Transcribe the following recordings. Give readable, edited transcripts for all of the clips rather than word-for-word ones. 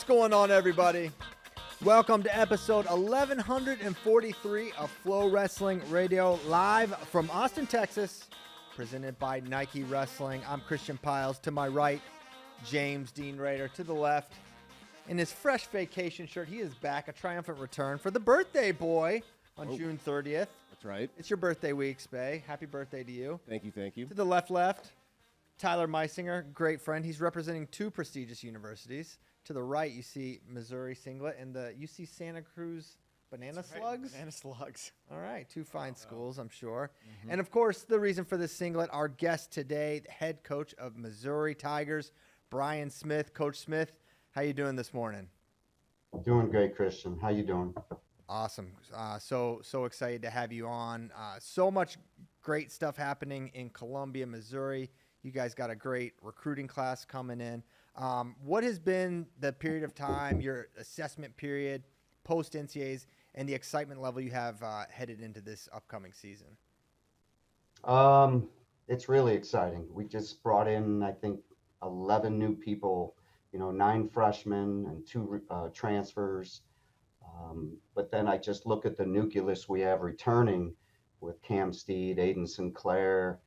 going on, everybody? Welcome to episode 1143 of FloWrestling Radio, live from Austin, Texas, presented by Nike Wrestling. I'm Christian Piles. To my right, James Dean Rader. To the left, in his fresh vacation shirt, he is back, a triumphant return for the birthday boy on June 30th. That's right. It's your birthday week, Spay. Happy birthday to you. Thank you, thank you. To the left, Tyler Meisinger, great friend. He's representing two prestigious universities. To the right, you see Missouri Singlet and the UC Santa Cruz Banana Slugs. Banana Slugs. All right, two fine schools, I'm sure. Mm-hmm. And, of course, the reason for this singlet, our guest today, the head coach of Missouri Tigers, Brian Smith. Coach Smith, how you doing this morning? Doing great, Christian. How you doing? Awesome. So excited to have you on. So much great stuff happening in Columbia, Missouri. You guys got a great recruiting class coming in. What has been the period of time, your assessment period, post-NCAAs, and the excitement level you have headed into this upcoming season? It's really exciting. We just brought in, I think, 11 new people, 9 freshmen and 2 transfers. But then I just look at the nucleus we have returning with Cam Steed, Aiden Sinclair,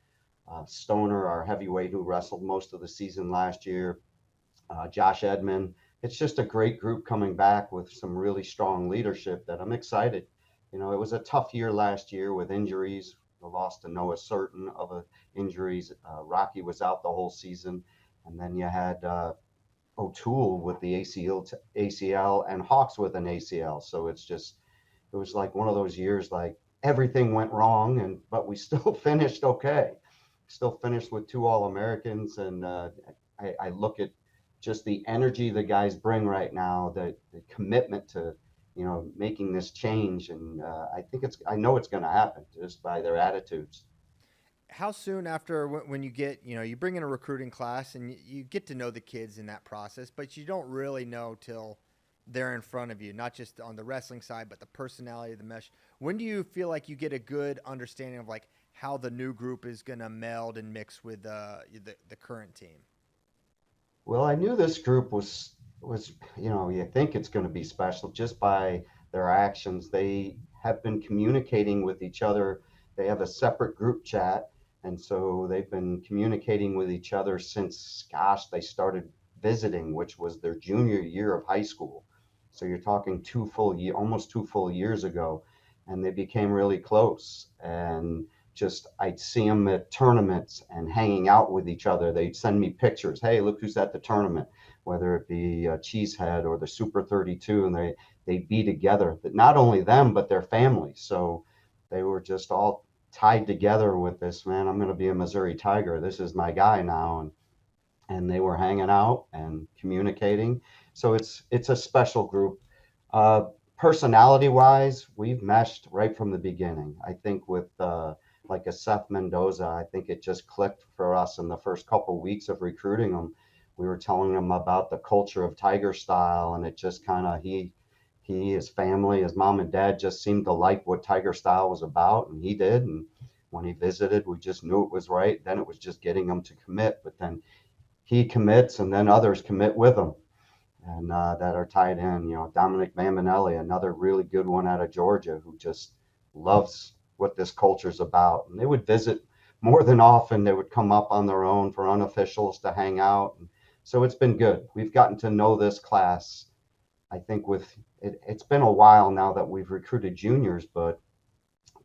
Stoner, our heavyweight who wrestled most of the season last year, Josh Edmond. It's just a great group coming back with some really strong leadership that I'm excited. It was a tough year last year with injuries. The loss to Noah Certain of injuries. Rocky was out the whole season. And then you had O'Toole with the ACL and Hawks with an ACL. So it was like one of those years like everything went wrong, but we still finished okay. Still finished with 2 All-Americans, and I look at just the energy the guys bring right now, the commitment to, making this change, and I know it's going to happen just by their attitudes. How soon after when you get, you bring in a recruiting class and you get to know the kids in that process, but you don't really know till they're in front of you, not just on the wrestling side, but the personality of the mesh. When do you feel like you get a good understanding of like how the new group is going to meld and mix with the current team? Well, I knew this group was you think it's going to be special just by their actions. They have been communicating with each other. They have a separate group chat. And so they've been communicating with each other since, they started visiting, which was their junior year of high school. So you're talking almost 2 full years ago. And they became really close. And I'd see them at tournaments and hanging out with each other. They'd send me pictures. Hey, look who's at the tournament, whether it be Cheesehead or the Super 32, and they'd be together. But not only them, but their families. So they were just all tied together with this, man, I'm going to be a Missouri Tiger. This is my guy now. And they were hanging out and communicating. So it's a special group. Personality wise, we've meshed right from the beginning. I think with like a Seth Mendoza, I think it just clicked for us in the first couple of weeks of recruiting him. We were telling him about the culture of Tiger style, and it just kind of, his family, his mom and dad just seemed to like what Tiger style was about, and he did. And when he visited, we just knew it was right. Then it was just getting him to commit. But then he commits, and then others commit with him, and that are tied in. Dominic Bambinelli, another really good one out of Georgia, who just loves what this culture's about. And they would visit more than often. They would come up on their own for unofficials to hang out. And so it's been good. We've gotten to know this class. I think it's been a while now that we've recruited juniors, but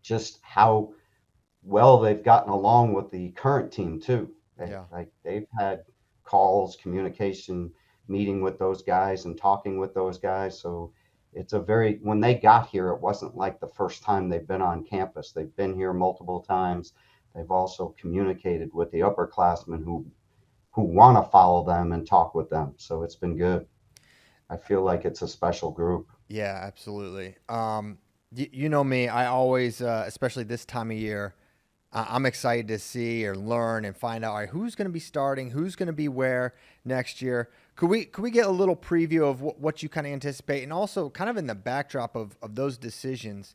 just how well they've gotten along with the current team too. They've had calls, communication, meeting with those guys and talking with those guys. So it's when they got here, it wasn't like the first time they've been on campus. They've been here multiple times. They've also communicated with the upperclassmen who want to follow them and talk with them. So it's been good. I feel like it's a special group. Yeah, absolutely. You know me, I always, especially this time of year, I'm excited to see or learn and find out, all right, who's going to be starting, who's going to be where next year. Could we get a little preview of what you kind of anticipate, and also kind of in the backdrop of those decisions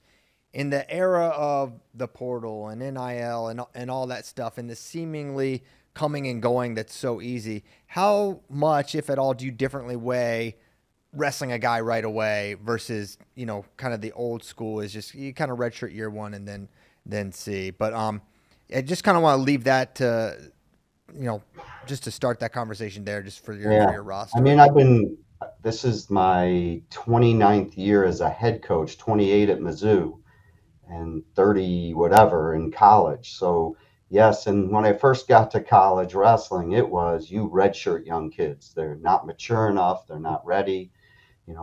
in the era of the portal and NIL and all that stuff, and the seemingly coming and going that's so easy? How much, if at all, do you differently weigh wrestling a guy right away versus, kind of the old school is just you kind of redshirt year one and then see. But I just kind of want to leave that to, you know, just to start that conversation there, just for your Yeah. I roster. mean, this is my 29th year as a head coach, 28 at Mizzou and 30 whatever in college. So, yes. And when I first got to college wrestling, it was you redshirt young kids. They're not mature enough. They're not ready.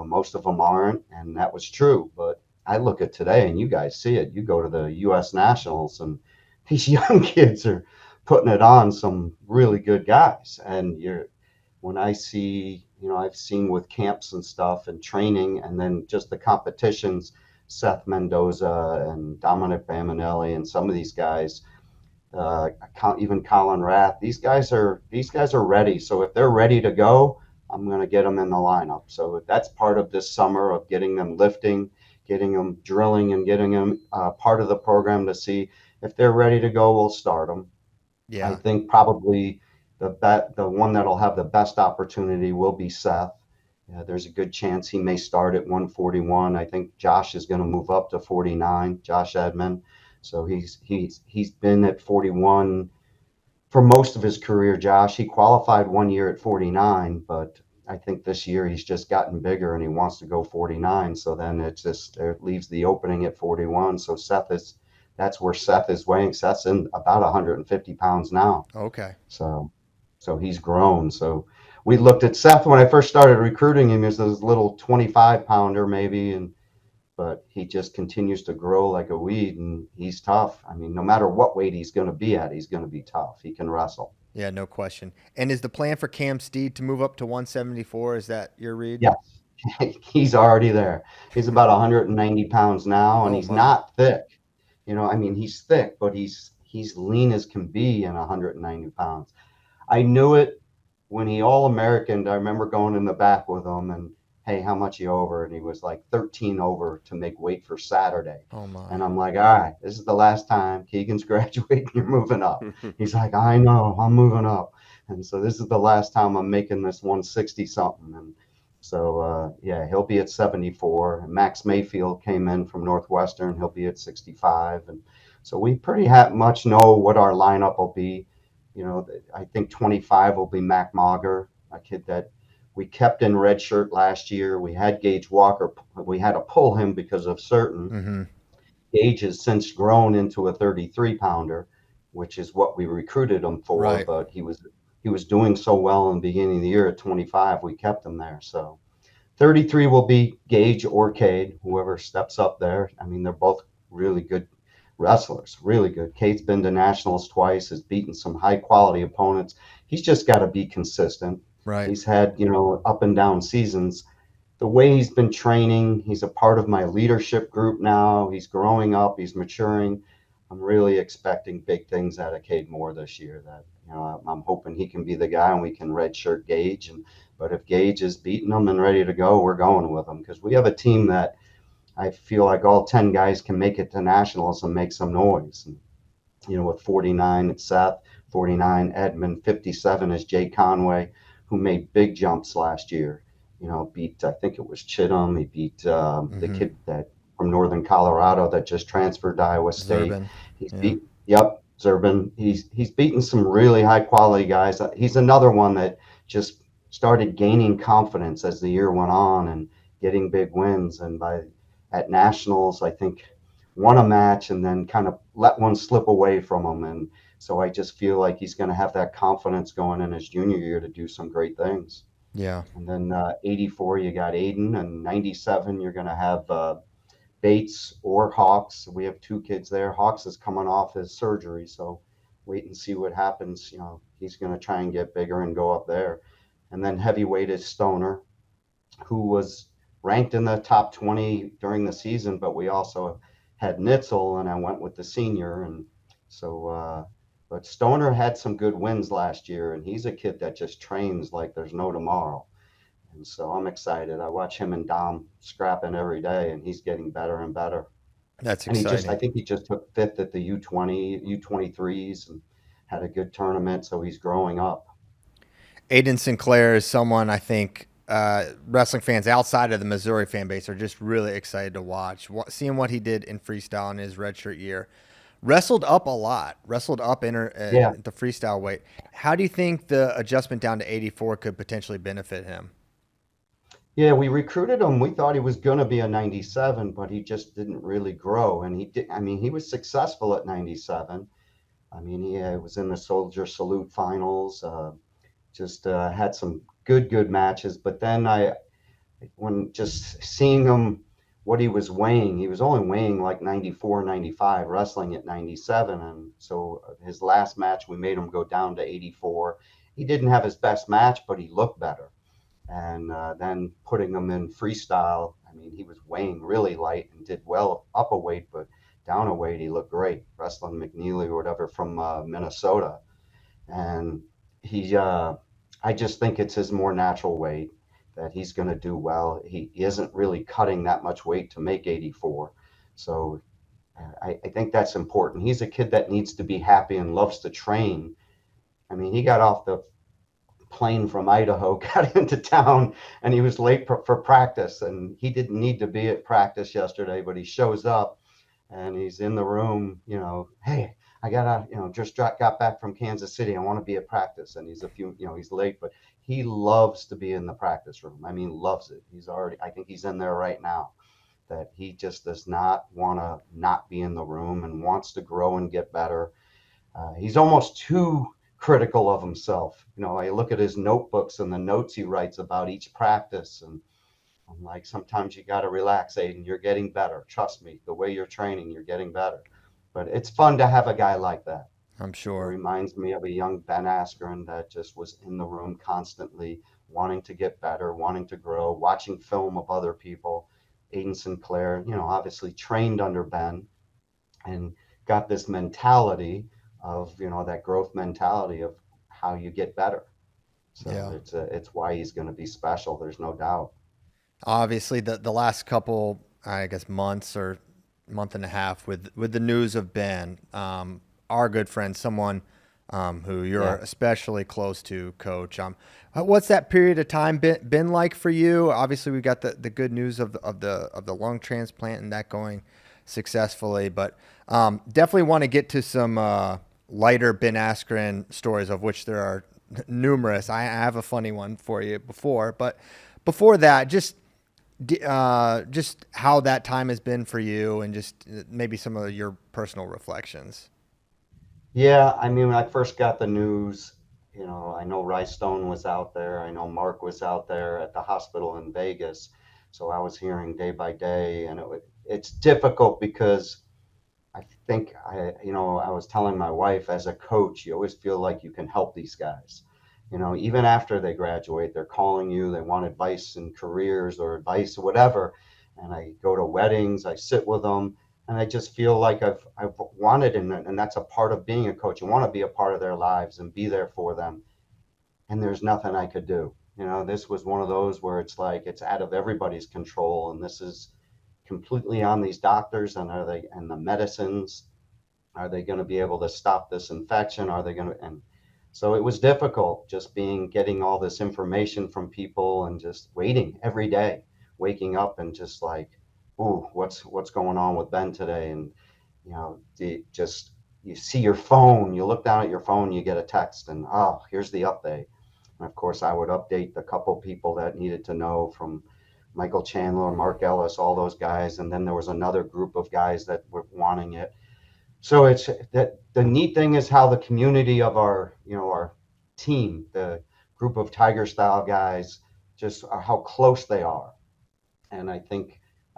Most of them aren't. And that was true. But I look at today and you guys see it. You go to the U.S. Nationals and these young kids are putting it on some really good guys. And when I see, I've seen with camps and stuff and training and then just the competitions, Seth Mendoza and Dominic Bamanelli and some of these guys, even Colin Rath, these guys are ready. So if they're ready to go, I'm going to get them in the lineup. So that's part of this summer of getting them lifting, getting them drilling and getting them part of the program to see if they're ready to go, we'll start them. I Yeah. think probably the one that'll have the best opportunity will be Seth. There's a good chance he may start at 141. I think Josh is going to move up to 49, Josh Edmond. So he's been at 41 for most of his career, Josh. He qualified one year at 49, but I think this year he's just gotten bigger and he wants to go 49. So then it leaves the opening at 41. So that's where Seth is weighing. Seth's in about 150 pounds now. Okay. So he's grown. So we looked at Seth when I first started recruiting him as this little 25 pounder maybe, but he just continues to grow like a weed and he's tough. I mean, no matter what weight he's going to be at, he's going to be tough. He can wrestle. Yeah, no question. And is the plan for Cam Steed to move up to 174? Is that your read? Yes, he's already there. He's about 190 pounds now and Oh he's my. not thick. I mean, he's thick, but he's lean as can be in 190 pounds. I knew it when he All-Americaned. I remember going in the back with him and, hey, how much you over? And he was like 13 over to make weight for Saturday. Oh my. And I'm like, all right, this is the last time. Keegan's graduating. You're moving up. He's like, I know, I'm moving up. And so this is the last time I'm making this 160 something. And so, yeah, he'll be at 74. And Max Mayfield came in from Northwestern. He'll be at 65. And so we pretty much know what our lineup will be. I think 25 will be Mac Mauger, a kid that we kept in red shirt last year. We had Gage Walker. We had to pull him because of certain. Mm-hmm. Gage has since grown into a 33 pounder, which is what we recruited him for. Right. But he was doing so well in the beginning of the year at 25, we kept him there. So 33 will be Gage or Cade, whoever steps up there. I mean, they're both really good wrestlers, really good. Cade's been to nationals twice, has beaten some high quality opponents. He's just got to be consistent. Right. He's had, up and down seasons. The way he's been training, he's a part of my leadership group now. He's growing up, he's maturing. I'm really expecting big things out of Cade Moore this year. That I'm hoping he can be the guy and we can redshirt Gage. But if Gage is beating him and ready to go, we're going with him because we have a team that I feel like all 10 guys can make it to nationals and make some noise. And, with 49 it's Seth, 49 Edmund, 57 is Jay Conway, who made big jumps last year. Beat, I think it was Chittum. He beat the kid that from Northern Colorado that just transferred to Iowa State. Zurban. He's Yeah. Zurban. He's beaten some really high quality guys. He's another one that just started gaining confidence as the year went on and getting big wins. And at nationals, I think won a match and then kind of let one slip away from him. And so I just feel like he's going to have that confidence going in his junior year to do some great things. Yeah. And then 84, you got Aiden, and 97, you're going to have Bates or Hawks. We have two kids there. Hawks is coming off his surgery, so wait and see what happens. He's going to try and get bigger and go up there. And then heavyweight is Stoner, who was ranked in the top 20 during the season, but we also had Nitzel, and I went with the senior. And so, but Stoner had some good wins last year, and he's a kid that just trains like there's no tomorrow. And so I'm excited. I watch him and Dom scrapping every day, and he's getting better and better. That's And I exciting. think he just took fifth at the U20, U23s and had a good tournament. So he's growing up. Aiden Sinclair is someone I think wrestling fans outside of the Missouri fan base are just really excited to watch. Seeing what he did in freestyle in his redshirt year. Wrestled up a lot, wrestled up Yeah. the freestyle weight. How do you think the adjustment down to 84 could potentially benefit him? Yeah, we recruited him. We thought he was going to be a 97, but he just didn't really grow. And he did, I mean, he was successful at 97. I mean, he was in the Soldier Salute finals, just had some good matches. But then when just seeing him, what he was weighing, he was only weighing like 94, 95, wrestling at 97. And so his last match, we made him go down to 84. He didn't have his best match, but he looked better. And then putting him in freestyle, I mean, he was weighing really light and did well up a weight, but down a weight, he looked great, wrestling McNeely or whatever from Minnesota. And I just think it's his more natural weight that he's going to do well. He isn't really cutting that much weight to make 84. So I think that's important. He's a kid that needs to be happy and loves to train. I mean, he got off the plane from Idaho, got into town, and he was late for practice. And he didn't need to be at practice yesterday, but he shows up and he's in the room, hey, I just got back from Kansas City. I want to be at practice. And he's late, but he loves to be in the practice room. I mean, loves it. I think he's in there right now, that he just does not want to not be in the room and wants to grow and get better. He's almost too critical of himself. I look at his notebooks and the notes he writes about each practice, and I'm like, sometimes you got to relax, Aiden. You're getting better. Trust me, the way you're training, you're getting better. But it's fun to have a guy like that. I'm It sure. reminds me of a young Ben Askren that just was in the room constantly, wanting to get better, wanting to grow, watching film of other people. Aiden Sinclair, obviously trained under Ben and got this mentality of, that growth mentality of how you get better. So Yeah. it's why he's going to be special. There's no doubt. Obviously, the last couple, I guess, months or month and a half with the news of Ben, our good friend, someone who you're Yeah. especially close to, Coach. What's that period of time been like for you? Obviously, we got the good news of the lung transplant and that going successfully, but definitely want to get to some lighter Ben Askren stories, of which there are numerous. I have a funny one for you but before that, just how that time has been for you, and just maybe some of your personal reflections. Yeah, I mean, when I first got the news, I know Rice Stone was out there. I know Mark was out there at the hospital in Vegas. So I was hearing day by day, and it's difficult because I think I was telling my wife, as a coach, you always feel like you can help these guys. Even after they graduate, they're calling you, they want advice in careers or advice or whatever. And I go to weddings, I sit with them, and I just feel like I've wanted, and that's a part of being a coach. You want to be a part of their lives and be there for them. And there's nothing I could do. This was one of those where it's like it's out of everybody's control, and this is completely on these doctors, and the medicines. Are they going to be able to stop this infection? Are they going to? And so it was difficult, just getting all this information from people and just waiting every day, waking up and just like, ooh, what's going on with Ben today? And just you see your phone, you look down at your phone, you get a text, and oh, here's the update. And of course, I would update the couple people that needed to know, from Michael Chandler, Mark Ellis, all those guys. And then there was another group of guys that were wanting it. So it's that the neat thing is how the community of our team, the group of Tiger style guys, just are how close they are. And I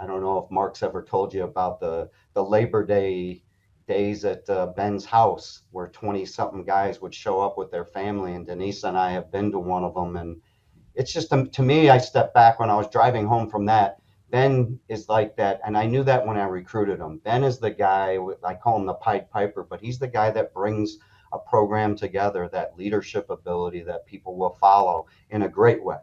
don't know if Mark's ever told you about the Labor Day days at Ben's house, where 20 something guys would show up with their family. And Denise and I have been to one of them, and it's just, to me, I stepped back when I was driving home from that. Ben is like that, and I knew that when I recruited him. Ben is the guy, I call him the Pied Piper, but he's the guy that brings a program together, that leadership ability that people will follow in a great way.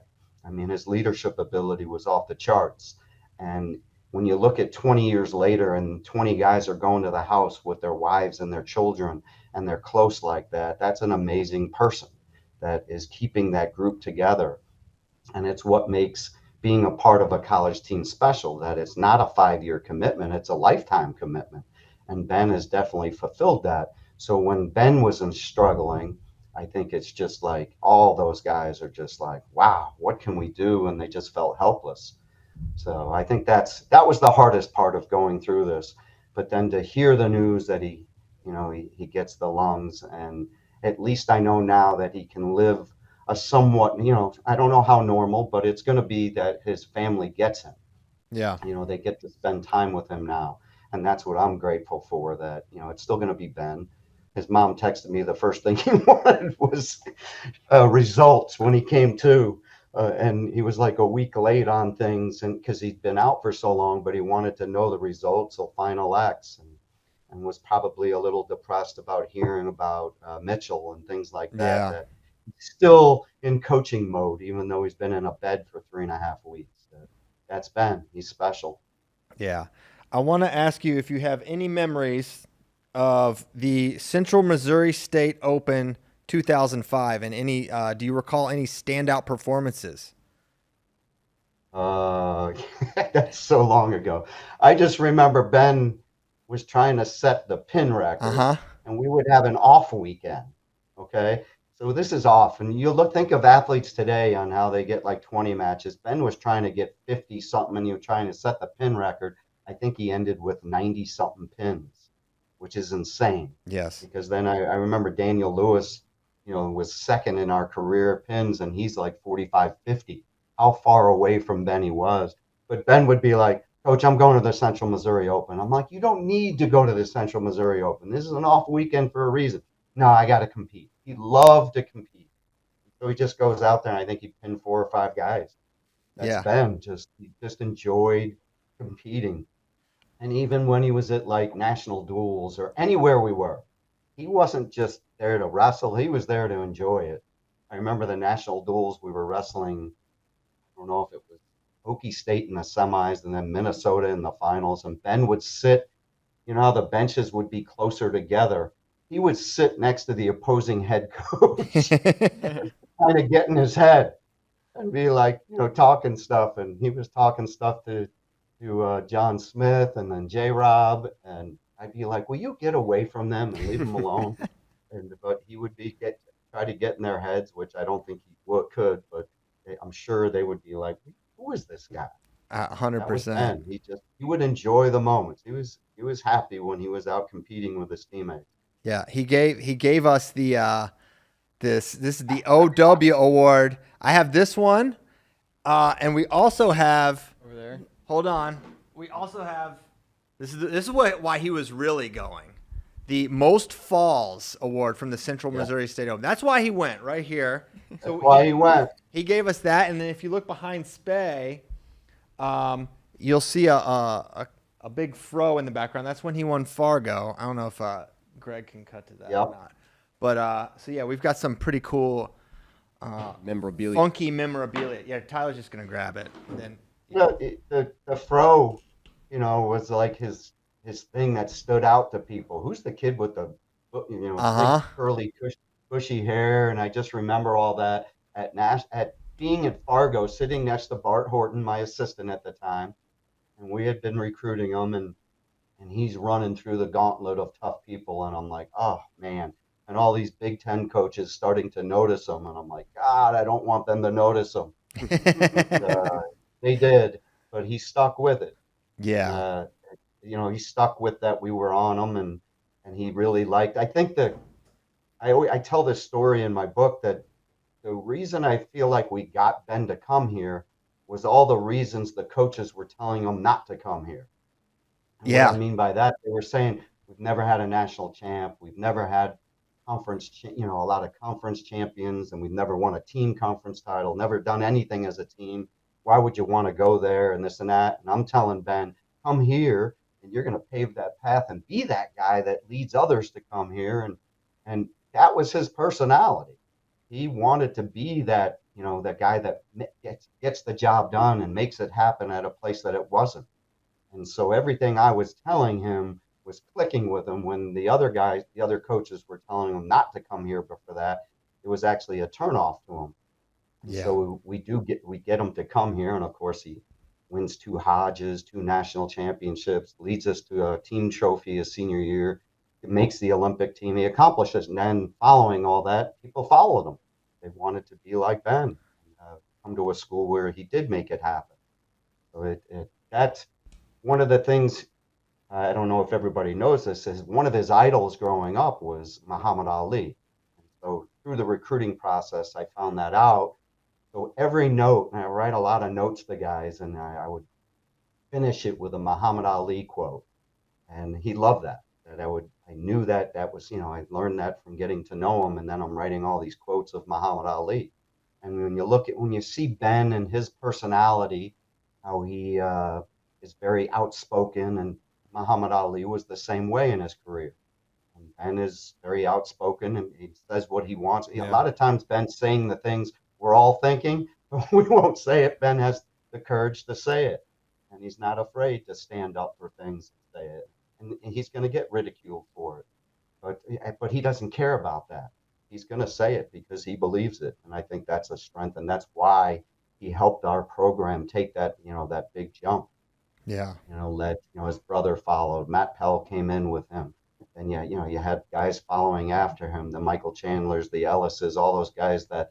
I mean, his leadership ability was off the charts. And when you look at 20 years later and 20 guys are going to the house with their wives and their children, and they're close like that, that's an amazing person that is keeping that group together. And it's what makes being a part of a college team special, that it's not a 5-year commitment, it's a lifetime commitment. And Ben has definitely fulfilled that. So when Ben wasn't struggling, I think it's just like all those guys are just like, wow, what can we do? And they just felt helpless. So I think that was the hardest part of going through this. But then to hear the news that he gets the lungs, and at least I know now that he can live a somewhat, I don't know how normal, but it's going to be that his family gets him. Yeah. They get to spend time with him now. And that's what I'm grateful for, that, it's still going to be Ben. His mom texted me the first thing he wanted was results when he came to. And he was like a week late on things, and because he'd been out for so long, but he wanted to know the results of Final X, and was probably a little depressed about hearing about Mitchell and things like that. Yeah. That he's still in coaching mode, even though he's been in a bed for 3.5 weeks. That's Ben. He's special. Yeah. I want to ask you if you have any memories of the Central Missouri State Open 2005, and do you recall any standout performances? Uh, that's so long ago. I just remember Ben was trying to set the pin record, Uh-huh. and we would have an off weekend. Okay. So this is off. And think of athletes today on how they get like 20 matches. Ben was trying to get 50 something, and he was trying to set the pin record. I think he ended with 90 something pins, which is insane. Yes. Because then I remember Daniel Lewis, was second in our career pins, and he's like 45, 50. How far away from Ben he was. But Ben would be like, Coach, I'm going to the Central Missouri Open. I'm like, you don't need to go to the Central Missouri Open. This is an off weekend for a reason. No, I got to compete. He loved to compete. So he just goes out there, and I think he pinned 4 or 5 guys. That's Yeah. Ben. He just enjoyed competing. And even when he was at like national duels or anywhere we were, he wasn't just there to wrestle. He was there to enjoy it. I remember the national duels we were wrestling. I don't know if it was Okie State in the semis and then Minnesota in the finals. And Ben would sit, how the benches would be closer together. He would sit next to the opposing head coach, kind of get in his head and be like, talking stuff. And he was talking stuff to John Smith and then J Rob. And I'd be like, will you get away from them and leave them alone? But he would try to get in their heads, which I don't think he could, but I'm sure they would be like, who is this guy? That was 100%. Ben. He would enjoy the moments. He was happy when he was out competing with his teammates. Yeah, he gave us this is the OW award. I have this one, and we also have Over there. Hold on. We also have why he was really going. The Most Falls Award from the Central Missouri State Open. That's why he went right here. So That's why he went. He gave us that, and then if you look behind Spey, you'll see a big fro in the background. That's when he won Fargo. I don't know if Greg can cut to that or not. But so yeah, we've got some pretty cool Memorabilia. funky memorabilia. Yeah, Tyler's just gonna grab it. And then The fro, was like his thing that stood out to people. Who's the kid with the big curly bushy hair? And I just remember all that at being at Fargo, sitting next to Bart Horton, my assistant at the time, and we had been recruiting him, and he's running through the gauntlet of tough people, and I'm like, oh man. And all these Big Ten coaches starting to notice him, and I'm like, God, I don't want them to notice him. They did, but he stuck with it. yeah. He stuck with that. We were on him, and he really liked. I think that I tell this story in my book, that the reason I feel like we got Ben to come here was all the reasons the coaches were telling him not to come here. And Yeah. what I mean by that, they were saying, we've never had a national champ, we've never had a lot of conference champions, and we've never won a team conference title, never done anything as a team. Why would you want to go there, and this and that? And I'm telling Ben, come here, and you're going to pave that path and be that guy that leads others to come here. And that was his personality. He wanted to be that, that guy that gets the job done and makes it happen at a place that it wasn't. And so everything I was telling him was clicking with him, when the other coaches were telling him not to come here. But for that, it was actually a turnoff to him. And Yeah. so we get him to come here, and of course he wins 2 Hodges, 2 national championships, leads us to a team trophy his senior year. It makes the Olympic team. He accomplishes, and then following all that, people followed him. They wanted to be like Ben, and, come to a school where he did make it happen. So that's one of the things. I don't know if everybody knows this. Is one of his idols growing up was Muhammad Ali. And so through the recruiting process, I found that out. So every note, and I write a lot of notes to guys, and I would finish it with a Muhammad Ali quote, and he loved that. I knew that was, I learned that from getting to know him, and then I'm writing all these quotes of Muhammad Ali. And when you see Ben and his personality, how he is very outspoken, and Muhammad Ali was the same way in his career. And Ben is very outspoken, and he says what he wants. A lot of times Ben's saying the things we're all thinking, but we won't say it. Ben has the courage to say it, and he's not afraid to stand up for things and say it. And he's going to get ridiculed for it, but he doesn't care about that. He's going to say it because he believes it, and I think that's a strength, and that's why he helped our program take that big jump. Yeah. His brother followed. Matt Pell came in with him. And you had guys following after him, the Michael Chandlers, the Ellises, all those guys that,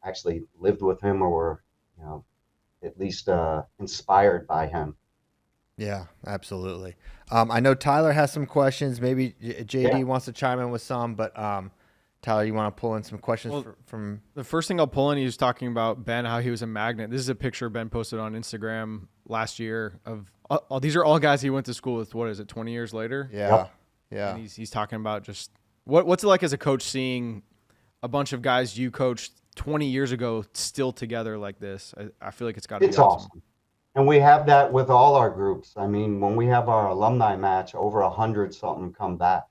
actually lived with him or were, at least inspired by him. Yeah, absolutely. I know Tyler has some questions. Maybe JD wants to chime in with some, but Tyler, you want to pull in some questions from the first thing I'll pull in? He was talking about Ben, how he was a magnet. This is a picture Ben posted on Instagram last year of these are all guys he went to school with. What is it, 20 years later? Yeah. Yep. Yeah. And he's talking about just what's it like as a coach seeing a bunch of guys you coached 20 years ago still together like this. I feel like it's got to be awesome. And we have that with all our groups. I mean, when we have our alumni match, over 100 something come back.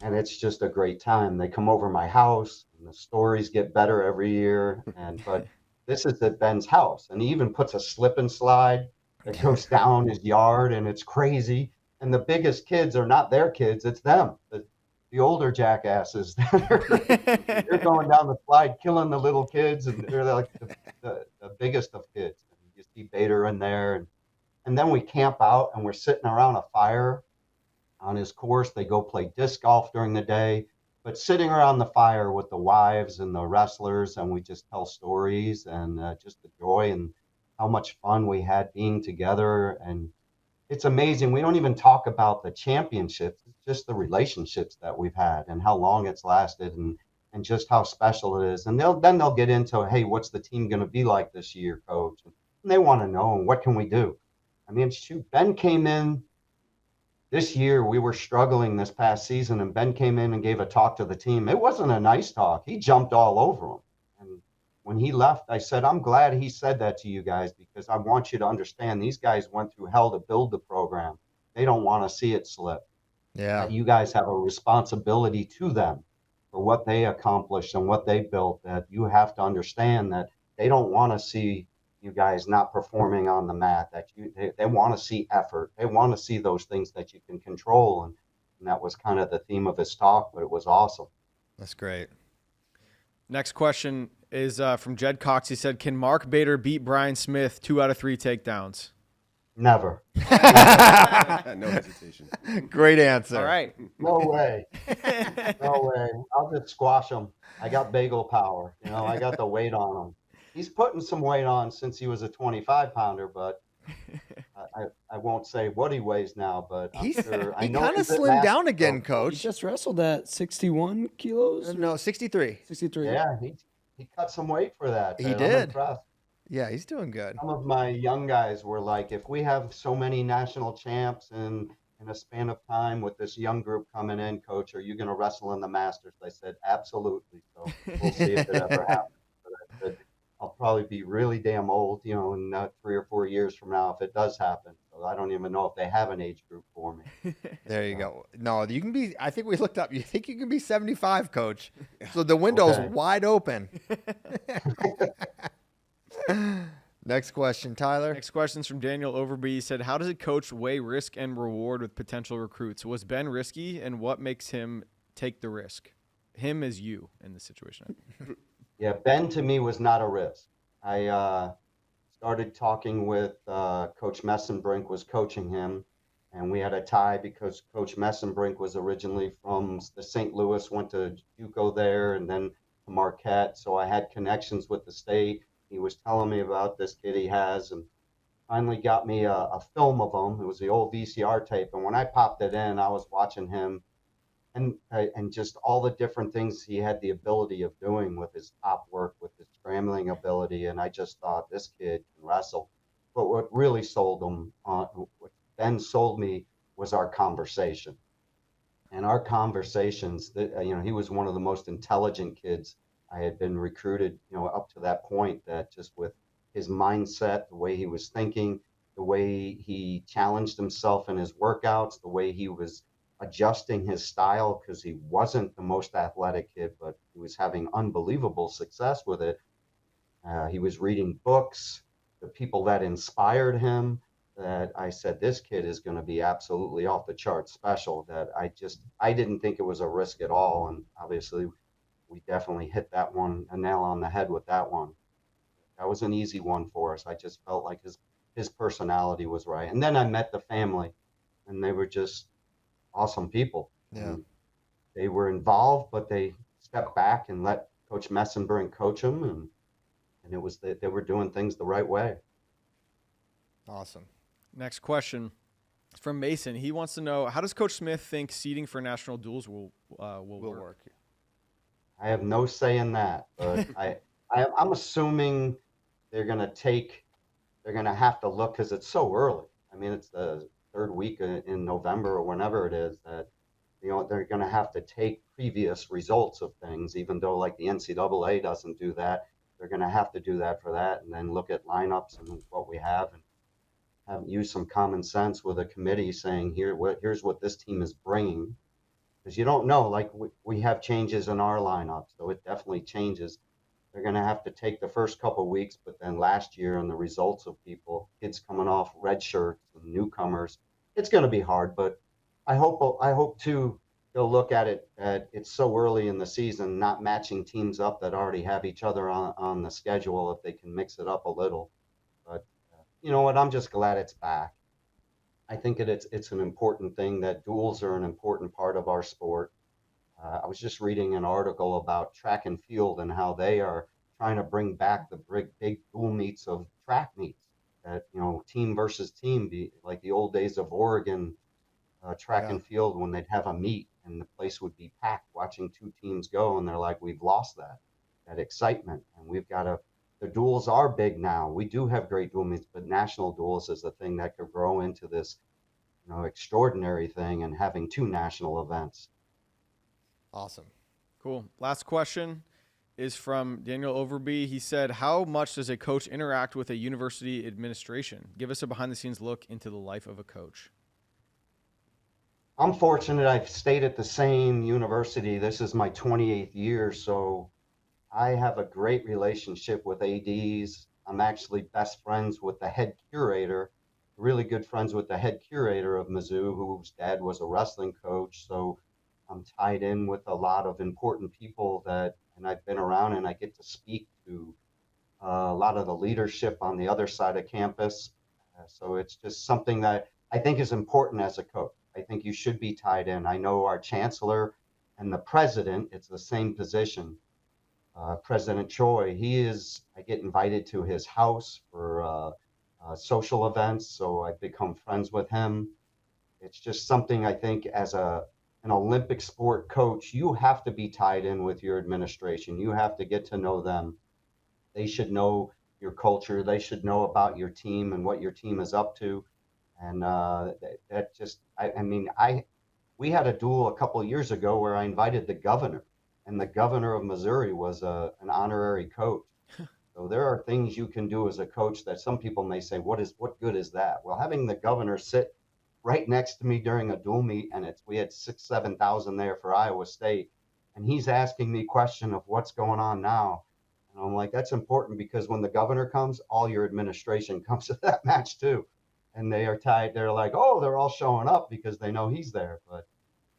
And it's just a great time. They come over my house, and the stories get better every year. But this is at Ben's house, and he even puts a slip and slide that goes down his yard, and it's crazy. And the biggest kids are not their kids; it's them, the older jackasses. They're going down the slide, killing the little kids, and they're like the biggest of kids. And you see Bader in there, and then we camp out, and we're sitting around a fire on his course. They go play disc golf during the day, but sitting around the fire with the wives and the wrestlers, and we just tell stories and just the joy and how much fun we had being together. And it's amazing. We don't even talk about the championships. It's just the relationships that we've had and how long it's lasted and just how special it is. And they'll get into, hey, what's the team going to be like this year, coach? And they want to know, what can we do? I mean, shoot, Ben came in this year. We were struggling this past season, and Ben came in and gave a talk to the team. It wasn't a nice talk. He jumped all over them. And when he left, I said, I'm glad he said that to you guys, because I want you to understand these guys went through hell to build the program. They don't want to see it slip. Yeah. That you guys have a responsibility to them for what they accomplished and what they built, that you have to understand that they don't want to see you guys not performing on the mat, that they want to see effort. They want to see those things that you can control. And that was kind of the theme of his talk, but it was awesome. That's great. Next question is from Jed Cox. He said, can Mark Bader beat Brian Smith 2 out of 3 takedowns? Never. No hesitation. Great answer. All right. No way. No way. I'll just squash him. I got bagel power. I got the weight on him. He's putting some weight on since he was a 25-pounder, but I won't say what he weighs now, but He know kind of he's at slimmed down mass- again, He coach. just wrestled at 61 kilos? No, 63. 63. Yeah, he cut some weight for that. He I'm did. impressed. Yeah, he's doing good. Some of my young guys were like, if we have so many national champs in a span of time with this young group coming in, coach, are you going to wrestle in the Masters? I said, absolutely. So we'll see if it ever happens. But I said, I'll probably be really damn old, in 3 or 4 years from now if it does happen. So I don't even know if they have an age group for me. There you go. No, you can be, I think we looked up, you think you can be 75, coach. So the window's wide open. Next question, Tyler. Next question's from Daniel Overby. He said, how does a coach weigh risk and reward with potential recruits? Was Ben risky, and what makes him take the risk? Him as you in this situation. Yeah, Ben to me was not a risk. I started talking with Coach Messenbrink was coaching him, and we had a tie because Coach Messenbrink was originally from the St. Louis, went to JUCO there, and then to Marquette. So I had connections with the state. He was telling me about this kid he has, and finally got me a film of him. It was the old VCR tape, and when I popped it in, I was watching him and just all the different things he had the ability of doing with his top work, with his scrambling ability, and I just thought this kid can wrestle. But what really sold him, what then sold me, was our conversation. And our conversations, he was one of the most intelligent kids I had been recruited, up to that point. That just with his mindset, the way he was thinking, the way he challenged himself in his workouts, the way he was adjusting his style, because he wasn't the most athletic kid, but he was having unbelievable success with it. He was reading books, the people that inspired him, that I said, this kid is going to be absolutely off the chart special, that I didn't think it was a risk at all. And obviously we definitely hit that one, a nail on the head with that one. That was an easy one for us. I just felt like his personality was right. And then I met the family, and they were just awesome people. Yeah. And they were involved, but they stepped back and let Coach Messenberg coach them. And it was that they were doing things the right way. Awesome. Next question is from Mason. He wants to know, how does Coach Smith think seeding for national duels will work? I have no say in that, but I'm assuming they're going to have to look, because it's so early. I mean, it's the third week in November or whenever it is, that they're going to have to take previous results of things, even though like the NCAA doesn't do that. They're going to have to do that for that, and then look at lineups and what we have, and use some common sense with a committee saying, here's what this team is bringing. Because you don't know, like we have changes in our lineup, so it definitely changes. They're going to have to take the first couple of weeks, but then last year and the results of people, kids coming off red shirts and newcomers, it's going to be hard. But I hope too they'll look at it at it's so early in the season, not matching teams up that already have each other on the schedule, if they can mix it up a little. But you know what? I'm just glad it's back. I think it's an important thing that duels are an important part of our sport. I was just reading an article about track and field and how they are trying to bring back the big dual meets of track meets, that team versus team, like the old days of Oregon track and field, when they'd have a meet and the place would be packed watching two teams go, and they're like, we've lost that excitement, and we've got to. The duels are big now. We do have great dual meets, but national duels is the thing that could grow into this extraordinary thing, and having two national events. Awesome. Cool. Last question is from Daniel Overby. He said, how much does a coach interact with a university administration? Give us a behind-the-scenes look into the life of a coach. I'm fortunate I've stayed at the same university. This is my 28th year, so I have a great relationship with ADs. I'm actually best friends with the head curator, really good friends with the head curator of Mizzou, whose dad was a wrestling coach. So I'm tied in with a lot of important people and I've been around, and I get to speak to a lot of the leadership on the other side of campus. So it's just something that I think is important as a coach. I think you should be tied in. I know our chancellor and the president, it's the same position. President Choi, I get invited to his house for social events, so I've become friends with him. It's just something I think as an Olympic sport coach, you have to be tied in with your administration. You have to get to know them. They should know your culture. They should know about your team and what your team is up to. And we had a duel a couple of years ago where I invited the governor, and the governor of Missouri was an honorary coach. So there are things you can do as a coach that some people may say, what good is that? Well, having the governor sit right next to me during a dual meet, and we had 7,000 there for Iowa State, and he's asking me question of what's going on now. And I'm like, that's important, because when the governor comes, all your administration comes to that match too. And they are tied. They're like, oh, they're all showing up because they know he's there. But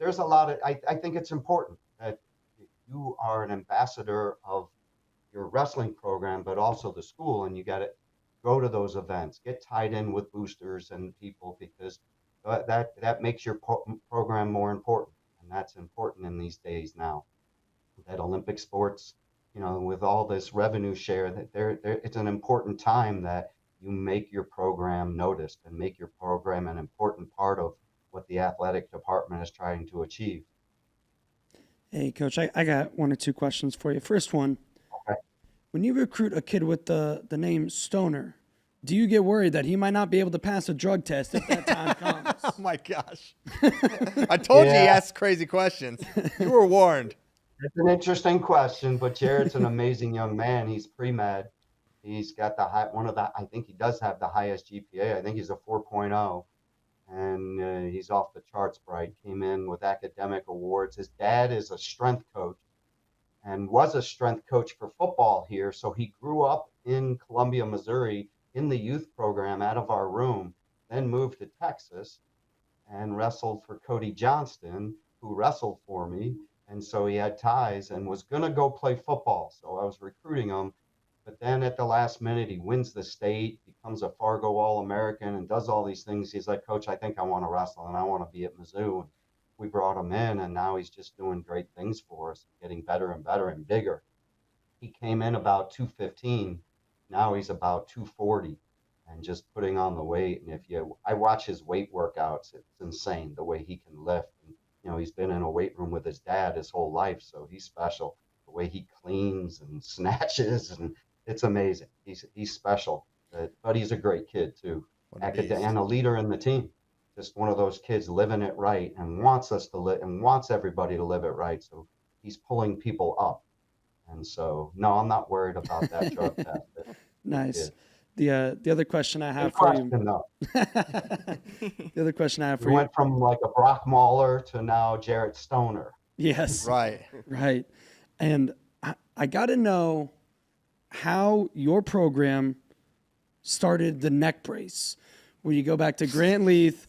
there's a lot of, I think it's important that you are an ambassador of your wrestling program, but also the school, and you got to go to those events, get tied in with boosters and people, because that makes your program more important, and that's important in these days now. That Olympic sports, with all this revenue share, that it's an important time that you make your program noticed and make your program an important part of what the athletic department is trying to achieve. Hey, Coach, I got one or two questions for you. First one, Okay. when you recruit a kid with the name Stoner, do you get worried that he might not be able to pass a drug test if that time comes? Oh my gosh! I told you he Yeah. asked crazy questions. You were warned. It's an interesting question, but Jared's an amazing young man. He's pre-med. He's got I think he does have the highest GPA. I think he's a 4.0, and he's off the charts bright. Came in with academic awards. His dad is a strength coach and was a strength coach for football here. So he grew up in Columbia, Missouri, in the youth program out of our room, then moved to Texas and wrestled for Cody Johnston, who wrestled for me. And so he had ties and was going to go play football. So I was recruiting him. But then at the last minute, he wins the state, becomes a Fargo All-American, and does all these things. He's like, Coach, I think I want to wrestle, and I want to be at Mizzou. And we brought him in, and now he's just doing great things for us, getting better and better and bigger. He came in about 215. Now he's about 240 and just putting on the weight. And I watch his weight workouts, it's insane the way he can lift. And, he's been in a weight room with his dad his whole life, so he's special. The way he cleans and snatches, and it's amazing. He's special, but he's a great kid too, and a leader in the team. Just one of those kids living it right and wants us to live and wants everybody to live it right. So he's pulling people up. And so, no, I'm not worried about that drug test. Nice. The other question I have Good for question, you. though. The other question I have for We you. went from like a Brock Mahler to now Jarrett Stoner. Yes. Right. Right. And I got to know how your program started the neck brace, where you go back to Grant Leith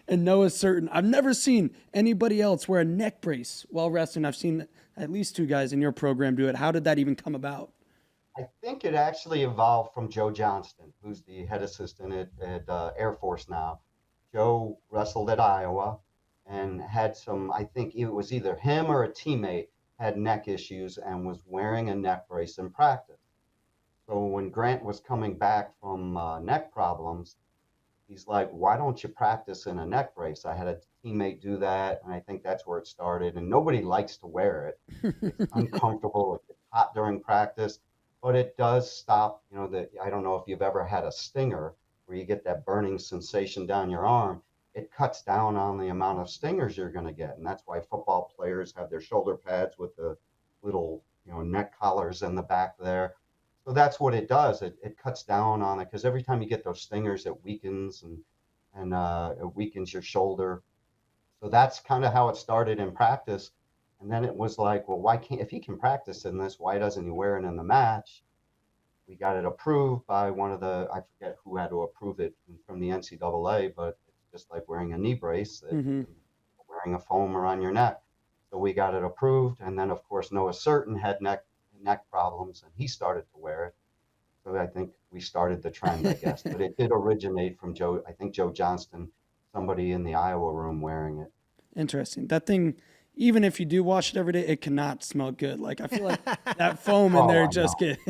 and Noah Certain. I've never seen anybody else wear a neck brace while wrestling. I've seen at least two guys in your program do it. How did that even come about? I think it actually evolved from Joe Johnston, who's the head assistant at Air Force now. Joe wrestled at Iowa and had I think it was either him or a teammate had neck issues and was wearing a neck brace in practice. So when Grant was coming back from neck problems, he's like, why don't you practice in a neck brace? I had a teammate do that, and I think that's where it started. And nobody likes to wear it. It's uncomfortable. It's hot during practice, but it does stop, I don't know if you've ever had a stinger where you get that burning sensation down your arm. It cuts down on the amount of stingers you're going to get. And that's why football players have their shoulder pads with the little, neck collars in the back there. So that's what it does. It cuts down on it, because every time you get those stingers, it weakens and it weakens your shoulder. So that's kind of how it started in practice. And then it was like, well, if he can practice in this, why doesn't he wear it in the match? We got it approved by I forget who had to approve it from the NCAA, but it's just like wearing a knee brace, wearing a foam around your neck. So we got it approved. And then, of course, Noah Certain had neck problems, and he started to wear it. So I think we started the trend, I guess. But it did originate from Joe Johnston, somebody in the Iowa room wearing it. Interesting. That thing, even if you do wash it every day, it cannot smell good. Like, I feel like that foam in there just gets,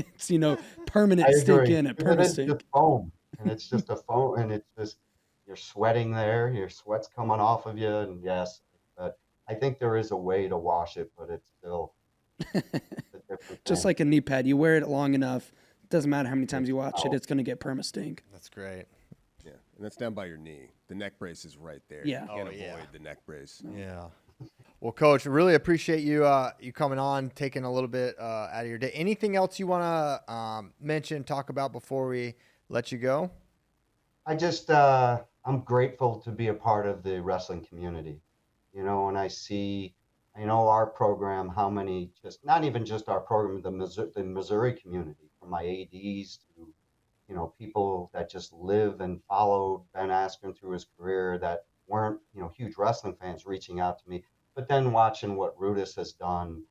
permanent stink in it. Permanent It's stink. just foam, and it's just a foam, and it's just, you're sweating there, your sweat's coming off of you, and yes, but I think there is a way to wash it, but it's still a different Just thing. like a knee pad. You wear it long enough, it doesn't matter how many times you watch it, it's going to get perma stink. That's great. Yeah, and that's down by your knee. The neck brace is right there. Yeah. You can't Oh, yeah. avoid the neck brace. Yeah. Well, Coach, really appreciate you you coming on, taking a little bit out of your day. Anything else you want to mention, talk about before we let you go? I just, I'm grateful to be a part of the wrestling community. And I see, our program, how many, not even just our program, the Missouri community, from my ADs to, people that just live and followed Ben Askren through his career that weren't, huge wrestling fans reaching out to me, but then watching what Rudis has done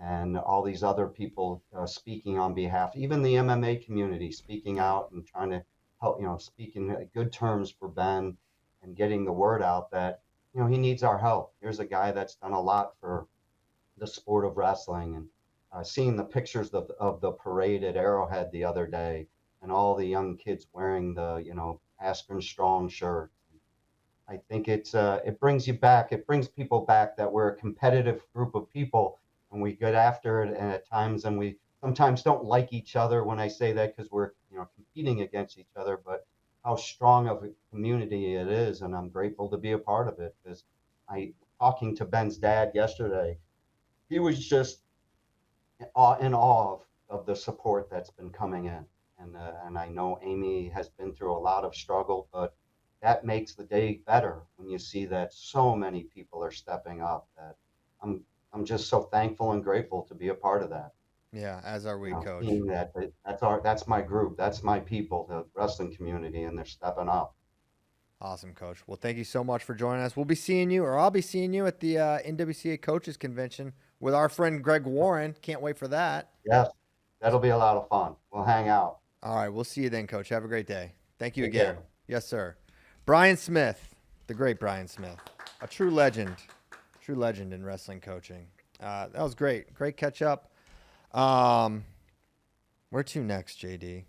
and all these other people speaking on behalf, even the MMA community speaking out and trying to help, speaking good terms for Ben and getting the word out that, he needs our help. Here's a guy that's done a lot for the sport of wrestling. And seeing the pictures of the parade at Arrowhead the other day and all the young kids wearing the, Askren Strong shirt. I think it brings you back. It brings people back that we're a competitive group of people and we get after it. And at times, and we sometimes don't like each other when I say that because we're, competing against each other, but how strong of a community it is. And I'm grateful to be a part of it because talking to Ben's dad yesterday, he was just in awe of the support that's been coming in. And I know Amy has been through a lot of struggle, but that makes the day better when you see that so many people are stepping up. That I'm just so thankful and grateful to be a part of that. Yeah, as are we, Coach. Seeing that's my group, that's my people, the wrestling community, and they're stepping up. Awesome, Coach. Well, thank you so much for joining us. We'll be seeing you, or I'll be seeing you at the NWCA Coaches Convention with our friend Greg Warren. Can't wait for that. Yes, that'll be a lot of fun. We'll hang out. All right, we'll see you then, Coach. Have a great day. Thank you Take again. care. Yes, sir. Brian Smith, the great Brian Smith, a true legend in wrestling coaching. That was great. Great catch up. Where to next, JD?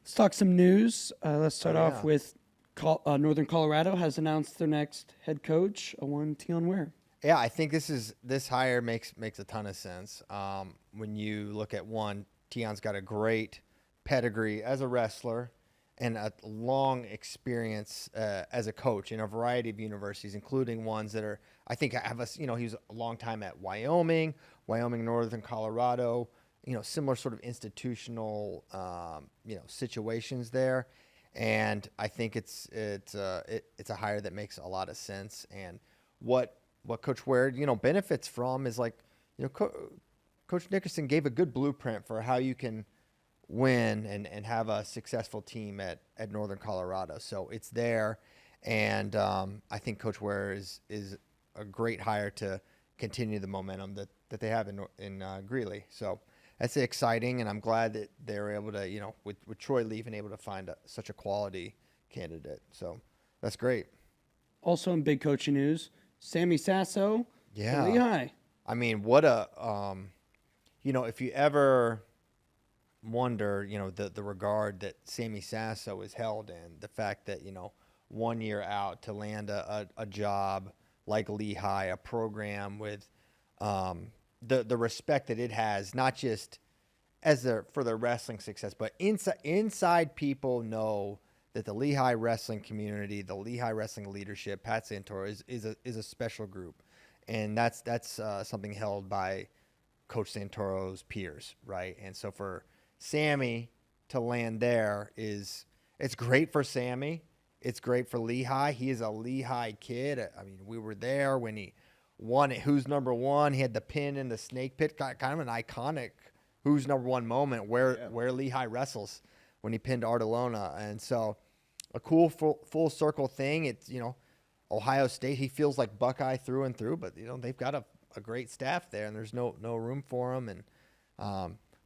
Let's talk some news. Let's start off with Northern Colorado has announced their next head coach, Tion Ware. Yeah, I think this hire makes a ton of sense. When you look at Tion's got a great pedigree as a wrestler and a long experience as a coach in a variety of universities, including ones that are, I think, have us. He was a long time at Wyoming, Northern Colorado. Similar sort of institutional, situations there, and I think it's a hire that makes a lot of sense. And what Coach Ware, benefits from is Coach Nickerson gave a good blueprint for how you can win and have a successful team at Northern Colorado. So it's there, and I think Coach Ware is a great hire to continue the momentum that they have in Greeley. So that's exciting, and I'm glad that they were able to, with Troy leaving, able to find such a quality candidate. So that's great. Also in big coaching news, Sammy Sasso, Yeah. Lehigh. I mean, what a, if you ever wonder, the regard that Sammy Sasso is held in, the fact that, 1 year out to land a job like Lehigh, a program with the respect that it has, not just for their wrestling success, but inside people know that the Lehigh wrestling community, the Lehigh wrestling leadership, Pat Santoro is a special group, and that's something held by Coach Santoro's peers, right? And so for Sammy to land there it's great for Sammy. It's great for Lehigh. He is a Lehigh kid. I mean, we were there when he won it. Who's number one? He had the pin in the snake pit, kind of an iconic who's number one moment where Lehigh wrestles when he pinned Artelona. And so a cool full circle thing. It's, Ohio State, he feels like Buckeye through and through, but they've got a great staff there and there's no room for him. And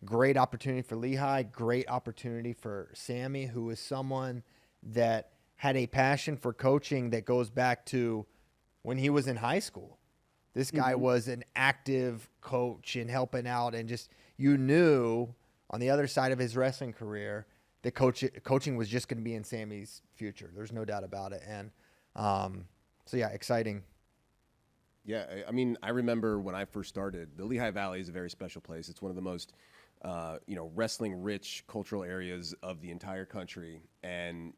great opportunity for Lehigh, great opportunity for Sammy, who is someone that had a passion for coaching that goes back to when he was in high school. This guy was an active coach and helping out, and just you knew on the other side of his wrestling career that coaching was just going to be in Sammy's future. There's no doubt about it. And so, yeah, exciting. Yeah, I mean, I remember when I first started, the Lehigh Valley is a very special place. It's one of the most, wrestling-rich cultural areas of the entire country. And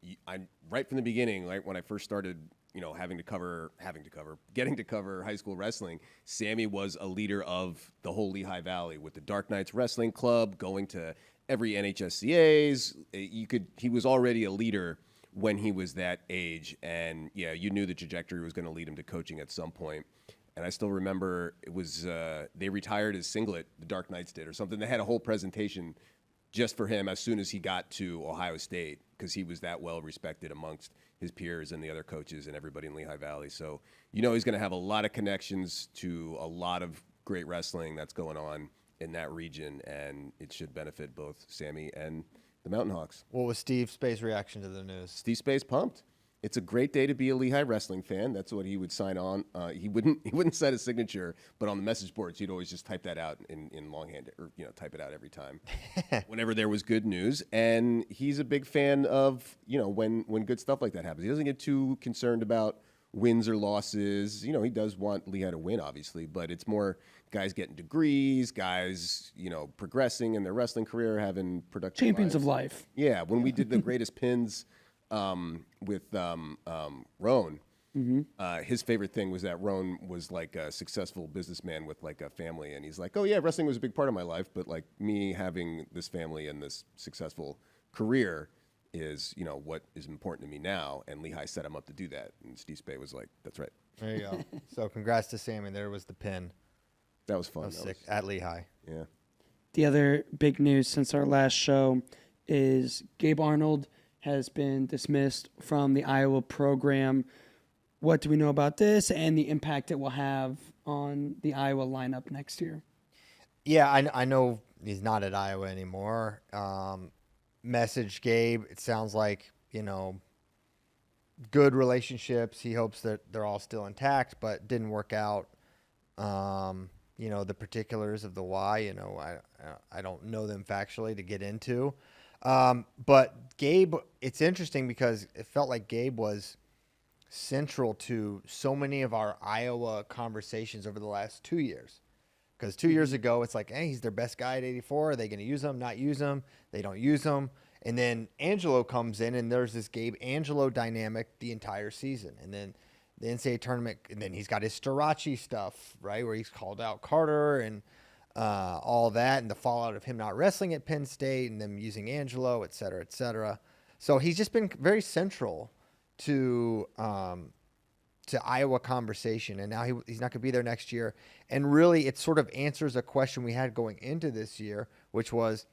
right from the beginning, like when I first started, getting to cover high school wrestling, Sammy was a leader of the whole Lehigh Valley with the Dark Knights Wrestling Club, going to every NHSCA's. He was already a leader when he was that age. And yeah, you knew the trajectory was going to lead him to coaching at some point. And I still remember it was, they retired his singlet, the Dark Knights did or something. They had a whole presentation just for him as soon as he got to Ohio State, because he was that well respected amongst his peers and the other coaches and everybody in Lehigh Valley. So, he's going to have a lot of connections to a lot of great wrestling that's going on in that region, and it should benefit both Sammy and the Mountain Hawks. What was Steve Spade's reaction to the news? Steve Spade's pumped. It's a great day to be a Lehigh wrestling fan. That's what he would sign on. He wouldn't set a signature, but on the message boards, he'd always just type that out in longhand, or type it out every time whenever there was good news. And he's a big fan of when good stuff like that happens. He doesn't get too concerned about wins or losses. He does want Lehigh to win, obviously, but it's more guys getting degrees, guys progressing in their wrestling career, having productive Champions lives. of life. Yeah, when we did the greatest pins with Roan, his favorite thing was that Roan was like a successful businessman with like a family, and he's like, oh yeah, wrestling was a big part of my life, but like me having this family and this successful career is what is important to me now, and Lehigh set him up to do that, and Steve Spade was like, that's right. There you go. So congrats to Sammy. There was the pin. That was fun. That was sick at Lehigh. Yeah. The other big news since our last show is Gabe Arnold has been dismissed from the Iowa program. What do we know about this and the impact it will have on the Iowa lineup next year? Yeah, I know he's not at Iowa anymore. Message Gabe. It sounds like, good relationships. He hopes that they're all still intact, but didn't work out. The particulars of the why, I don't know them factually to get into. But Gabe, it's interesting because it felt like Gabe was central to so many of our Iowa conversations over the last 2 years. Because 2 years ago, it's like, hey, he's their best guy at 84. Are they going to use him, not use him? They don't use him. And then Angelo comes in, and there's this Gabe-Angelo dynamic the entire season. And then the NCAA tournament, and then he's got his Starachi stuff, right, where he's called out Carter and all that, and the fallout of him not wrestling at Penn State and them using Angelo, et cetera, et cetera. So he's just been very central to Iowa conversation, and now he's not going to be there next year. And really, it sort of answers a question we had going into this year, which was,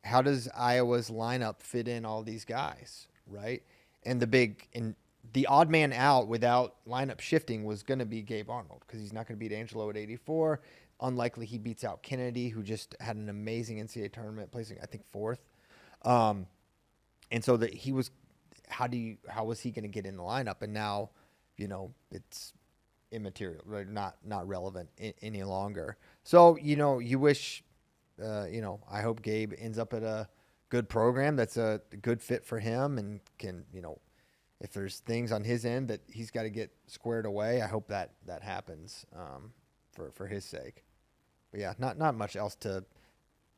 how does Iowa's lineup fit in all these guys, right? And the odd man out without lineup shifting was going to be Gabe Arnold, because he's not going to beat Angelo at 84. Unlikely he beats out Kennedy, who just had an amazing NCAA tournament, placing, I think, 4th. And so that he was, how was he going to get in the lineup? And now, it's immaterial, right? Not relevant any longer. So, you wish, I hope Gabe ends up at a good program that's a good fit for him and can, if there's things on his end that he's got to get squared away, I hope that happens for his sake. But yeah, not much else to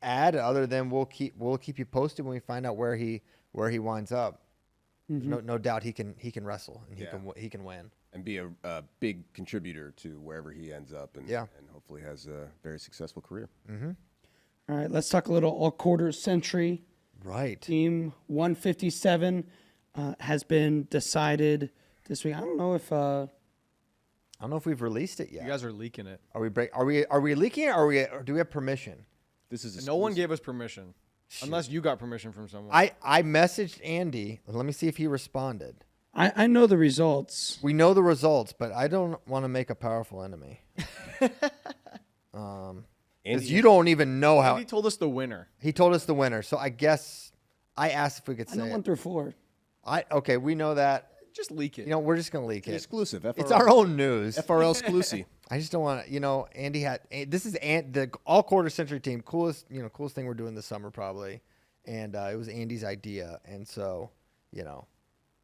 add other than we'll keep you posted when we find out where he winds up. Mm-hmm. No doubt he can wrestle and he can win and be a big contributor to wherever he ends up, and hopefully has a very successful career. Mm-hmm. All right, let's talk a little all-quarter century. Right. Team 157 has been decided this week. I don't know if we've released it yet. You guys are leaking it. Are we leaking it, or do we have permission? This is no one gave us permission, unless you got permission from someone. I messaged Andy. Let me see if he responded. I know the results. We know the results, but I don't want to make a powerful enemy. Because you don't even know how. He told us the winner. He told us the winner. So I guess I asked if we could say I know 1 through 4. Okay, we know that. Just leak it. We're just gonna leak It's it. Exclusive. FRL. It's our own news. FRL exclusive. I just don't want to. Andy had. This is the all quarter century team. Coolest thing we're doing this summer probably, and it was Andy's idea, and so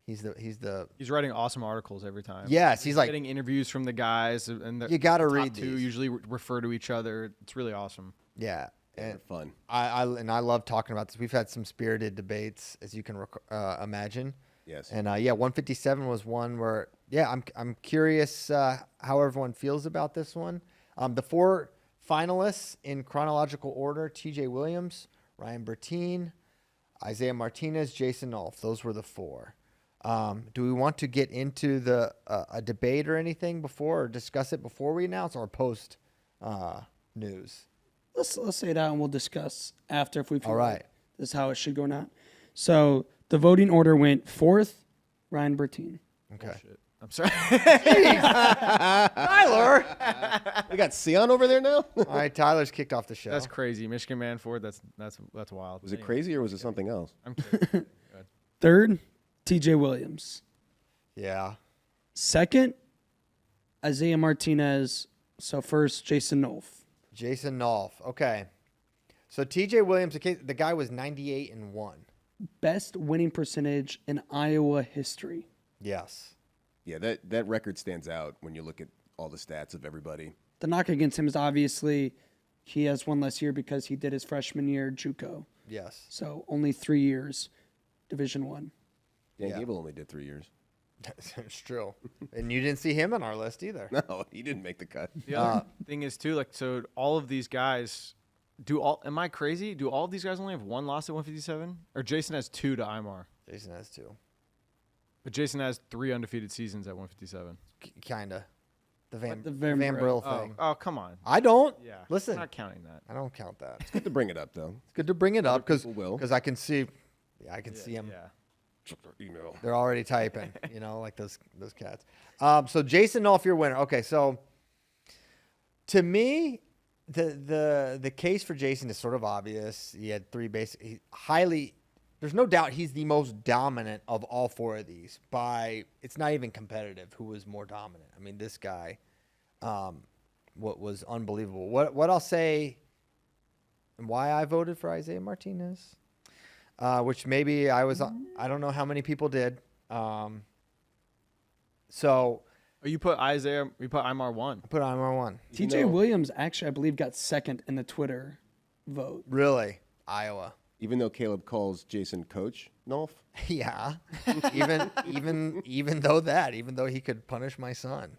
he's writing awesome articles every time. Yes, he's like getting interviews from the guys, and you got to top read two these. usually refer to each other. It's really awesome. Yeah. And fun. I love talking about this. We've had some spirited debates, as you can imagine. Yes. And 157 was one where I'm curious how everyone feels about this one. The 4 finalists in chronological order: T.J. Williams, Ryan Bertine, Isaiah Martinez, Jason Nolf. Those were the 4. Do we want to get into a debate or anything before, or discuss it before we announce, or post news? Let's say that, and we'll discuss after if we feel All right. like this is how it should go or not. So the voting order went 4th, Ryan Bertine. Okay. Bullshit. I'm sorry. Tyler. We got Sion over there now. All right, Tyler's kicked off the show. That's crazy. Michigan Man Ford. That's wild. Was it Anyway, crazy or was it something else? I'm kidding. Third, TJ Williams. Yeah. Second, Isaiah Martinez. So first, Jason Nolf. Jason Nolf. Okay. So TJ Williams, the guy was 98-1. Best winning percentage in Iowa history. Yes. Yeah, that record stands out when you look at all the stats of everybody. The knock against him is obviously he has one less year because he did his freshman year JUCO. Yes. So only 3 years, Division I. Dan Yeah. Gable only did 3 years. It's true. And you didn't see him on our list either. No, he didn't make the cut. The other thing is too, like, so all of these guys am I crazy? Do all of these guys only have one loss at 157? Or Jason has 2 to Imar? Jason has 2. But Jason has 3 undefeated seasons at 157. Kinda. The Van Van Brill Oh, thing. oh, come on. I don't. Yeah. Listen, I'm not counting that. I don't count that. Good to bring it up, though. It's good to bring it up because people will. I can see, I can see them. Yeah. Check their email. They're already typing, like those cats. So Jason Nolf, your winner. Okay, so to me, the case for Jason is sort of obvious. He had 3 basic, there's no doubt he's the most dominant of all 4 of these. It's not even competitive who was more dominant. I mean, this guy, what was unbelievable. What I'll say, and why I voted for Isaiah Martinez. Which maybe I don't know how many people did. So Oh, you put Imar 1. I put Imar 1. TJ Williams actually, I believe, got second in the Twitter vote. Really? Iowa. Even though Caleb calls Jason Coach Nolf. Yeah. even though he could punish my son,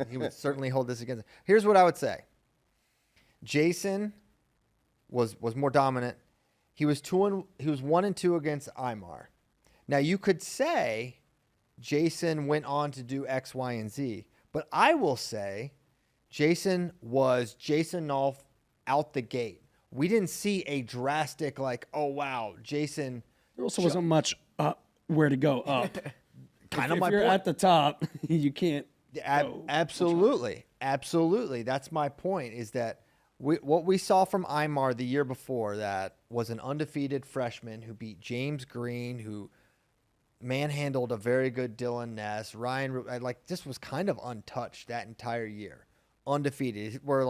he would certainly hold this against him. Here's what I would say. Jason was more dominant. He was 1-2 against Imar. Now you could say Jason went on to do X, Y, and Z, but I will say Jason was Jason Nolf out the gate. We didn't see a drastic oh wow, Jason. There also wasn't much where to go up. Kind of If my you're point. at the top, you can't. Absolutely. That's my point. Is that what we saw from Imar the year before that was an undefeated freshman who beat James Green, who manhandled a very good Dylan Ness. Ryan, this was kind of untouched that entire year. Undefeated. Where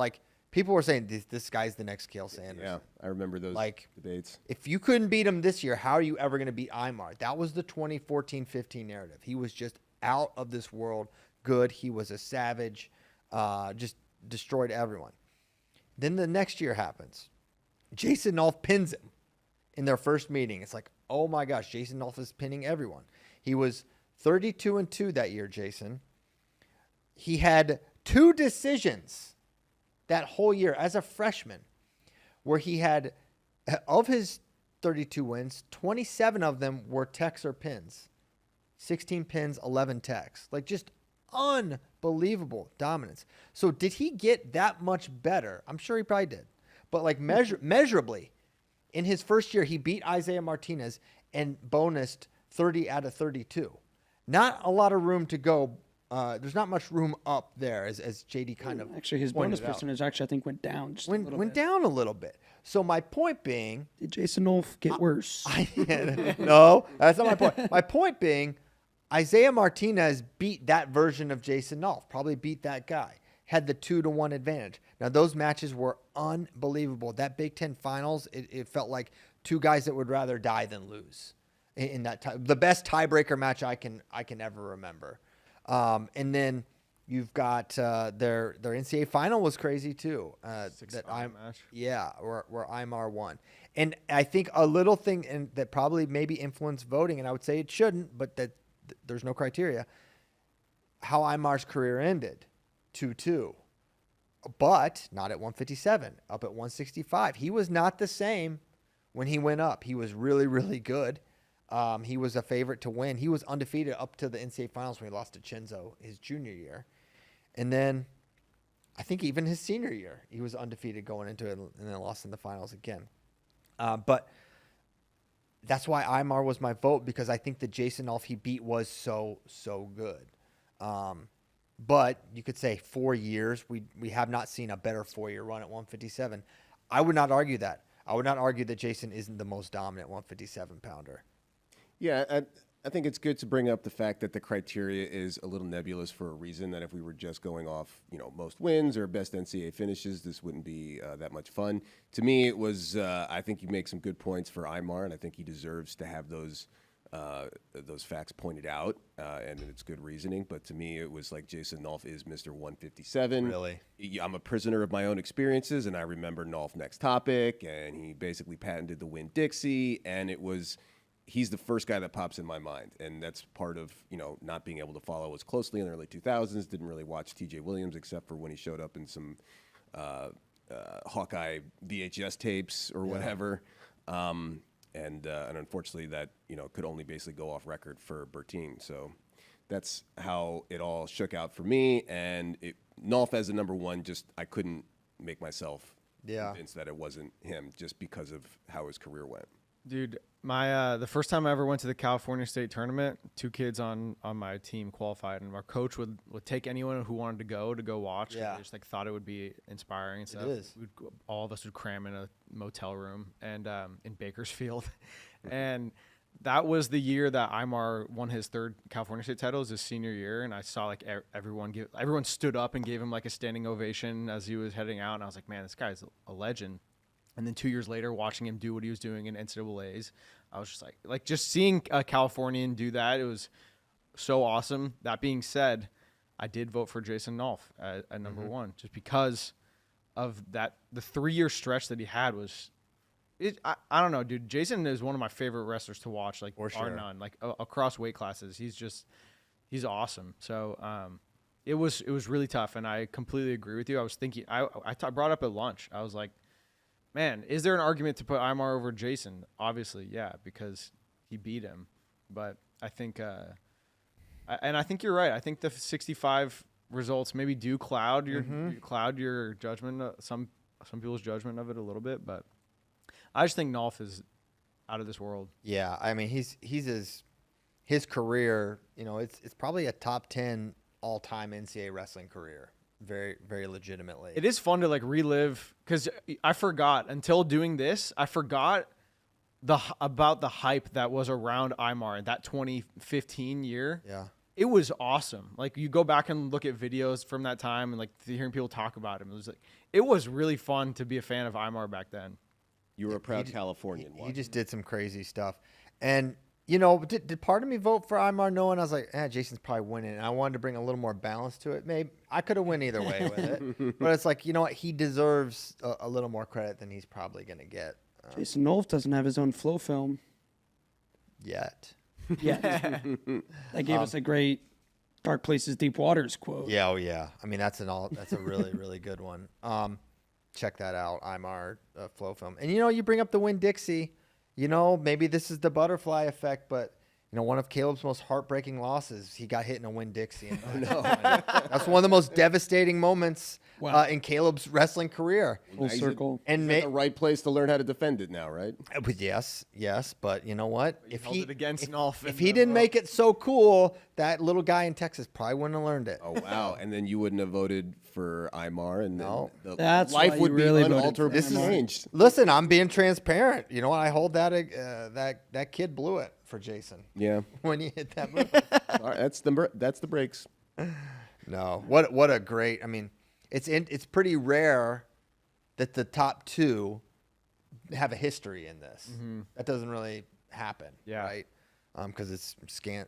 people were saying this guy's the next Cale Sanders. Yeah, I remember those debates. If you couldn't beat him this year, how are you ever going to beat Imar? That was the 2014-15 narrative. He was just out of this world good. He was a savage, just destroyed everyone. Then the next year happens. Jason Nolf pins him in their first meeting. It's like, oh my gosh, Jason Nolf is pinning everyone. He was 32-2 that year, Jason. He had 2 decisions that whole year as a freshman where he had, of his 32 wins, 27 of them were techs or pins. 16 pins, 11 techs. Just unbelievable dominance. So did he get that much better? I'm sure he probably did. But measurably, in his first year, he beat Isaiah Martinez and bonused 30 out of 32. Not a lot of room to go. There's not much room up there, as JD kind of Actually, his pointed bonus out. percentage I think went down just a little Went bit. down a little bit. So my point being, Did Jason Nolf get worse? no, that's not my point. My point being, Isaiah Martinez beat that version of Jason Nolf, probably beat that guy, had the 2-1 advantage. Now, those matches were unbelievable. That Big Ten Finals, it felt like 2 guys that would rather die than lose in that time. The best tiebreaker match I can ever remember. And then you've got their NCAA final was crazy too. Match. Yeah, where Imar won. And I think a little thing that probably maybe influenced voting, and I would say it shouldn't, but that there's no criteria, how Imar's career ended, 2-2. But not at 157, up at 165. He was not the same when he went up. He was really, really good. He was a favorite to win. He was undefeated up to the NCAA finals when he lost to Chenzo his junior year. And then I think even his senior year, he was undefeated going into it and then lost in the finals again. But that's why Imar was my vote, because I think the Jason Nolf he beat was so good. But you could say 4 years. We have not seen a better 4-year run at 157. I would not argue that. I would not argue that Jason isn't the most dominant 157 pounder. Yeah, I think it's good to bring up the fact that the criteria is a little nebulous for a reason. That if we were just going off, most wins or best NCAA finishes, this wouldn't be that much fun. To me, it was. I think you make some good points for Aymar, and I think he deserves to have those facts pointed out, and it's good reasoning. But to me, it was like Jason Nolf is Mr. 157. Really? I'm a prisoner of my own experiences, and I remember Nolf Next Topic, and he basically patented the Winn-Dixie, and he's the first guy that pops in my mind, and that's part of not being able to follow as closely in the early 2000s. Didn't really watch T.J. Williams except for when he showed up in some Hawkeye VHS tapes or whatever. And unfortunately, that could only basically go off record for Bertine. So that's how it all shook out for me. And Nolf as a number one, I couldn't make myself convinced that it wasn't him just because of how his career went. Dude, my the first time I ever went to the California State Tournament, 2 kids on my team qualified, and our coach would take anyone who wanted to go watch. Yeah. They just thought it would be inspiring and stuff. It is. All of us would cram in a motel room and in Bakersfield, and that was the year that Aymar won his 3rd California State title, his senior year, and I saw like everyone stood up and gave him like a standing ovation as he was heading out, and I was like, man, this guy's a legend. And then 2 years later, watching him do what he was doing in NCAAs, I was just like just seeing a Californian do that, it was so awesome. That being said, I did vote for Jason Nolf at number one, just because of that. The 3-year stretch that he had was, I don't know, dude. Jason is one of my favorite wrestlers to watch, like bar none, like across weight classes. He's awesome. So it was really tough, and I completely agree with you. I was thinking, I brought up at lunch. I was like, man, is there an argument to put Aymar over Jason? Obviously, yeah, because he beat him. But I think, I think you're right. I think the 65 results maybe do cloud your judgment, some people's judgment of it a little bit. But I just think Nolf is out of this world. Yeah, I mean he's his career. It's probably a top 10 all-time NCAA wrestling career. Very, very legitimately. It is fun to like relive, because I forgot until doing this. I forgot about the hype that was around Aymar in that 2015 year. Yeah, it was awesome. Like you go back and look at videos from that time, and like hearing people talk about him, it was really fun to be a fan of Aymar back then. You were a proud Californian. He just did some crazy stuff, and. Did part of me vote for Aymar knowing I was like, Jason's probably winning, and I wanted to bring a little more balance to it. Maybe I could have won either way with it, but it's like, what, he deserves a little more credit than he's probably going to get. Jason Nolf doesn't have his own flow film Yet. yet. That gave us a great Dark Places, Deep Waters quote. Yeah, oh yeah. I mean, that's a really, really good one. Check that out, Aymar flow film. And you bring up the Winn-Dixie. Maybe this is the butterfly effect, but one of Caleb's most heartbreaking losses, he got hit in a Winn-Dixie. That's one of the most devastating moments in Caleb's wrestling career. Full circle. And the right place to learn how to defend it now, right? Yes, but you know what? If he didn't make it so cool, that little guy in Texas probably wouldn't have learned it. Oh wow! And then you wouldn't have voted for Aymar, and no, that's life why would you be really voted unalterably for Aymar. changed. Listen, I'm being transparent. I hold that that kid blew it for Jason. Yeah, when he hit that move. All right, that's the breaks. No, what a great. I mean, it's pretty rare that the top 2 have a history in this. Mm-hmm. That doesn't really happen, Yeah. right? Because it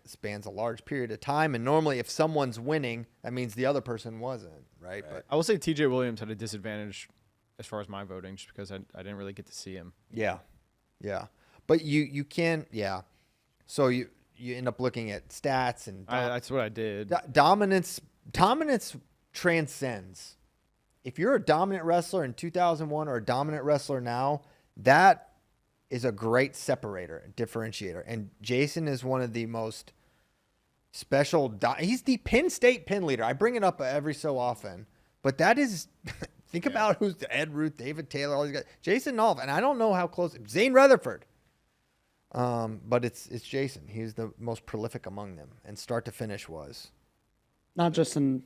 spans a large period of time, and normally if someone's winning, that means the other person wasn't, right? But I will say T.J. Williams had a disadvantage as far as my voting, just because I didn't really get to see him. yeah, but you can, So you end up looking at stats and That's what I did. dominance transcends. If you're a dominant wrestler in 2001 or a dominant wrestler now, that is a great separator, differentiator. And Jason is one of the most special. He's the Penn State pin leader. I bring it up every so often, but that is think about who's Ed Ruth, David Taylor, all these guys. Jason Nolf, and I don't know how close Zane Rutherford. But it's Jason. He's the most prolific among them, and start to finish was. not just in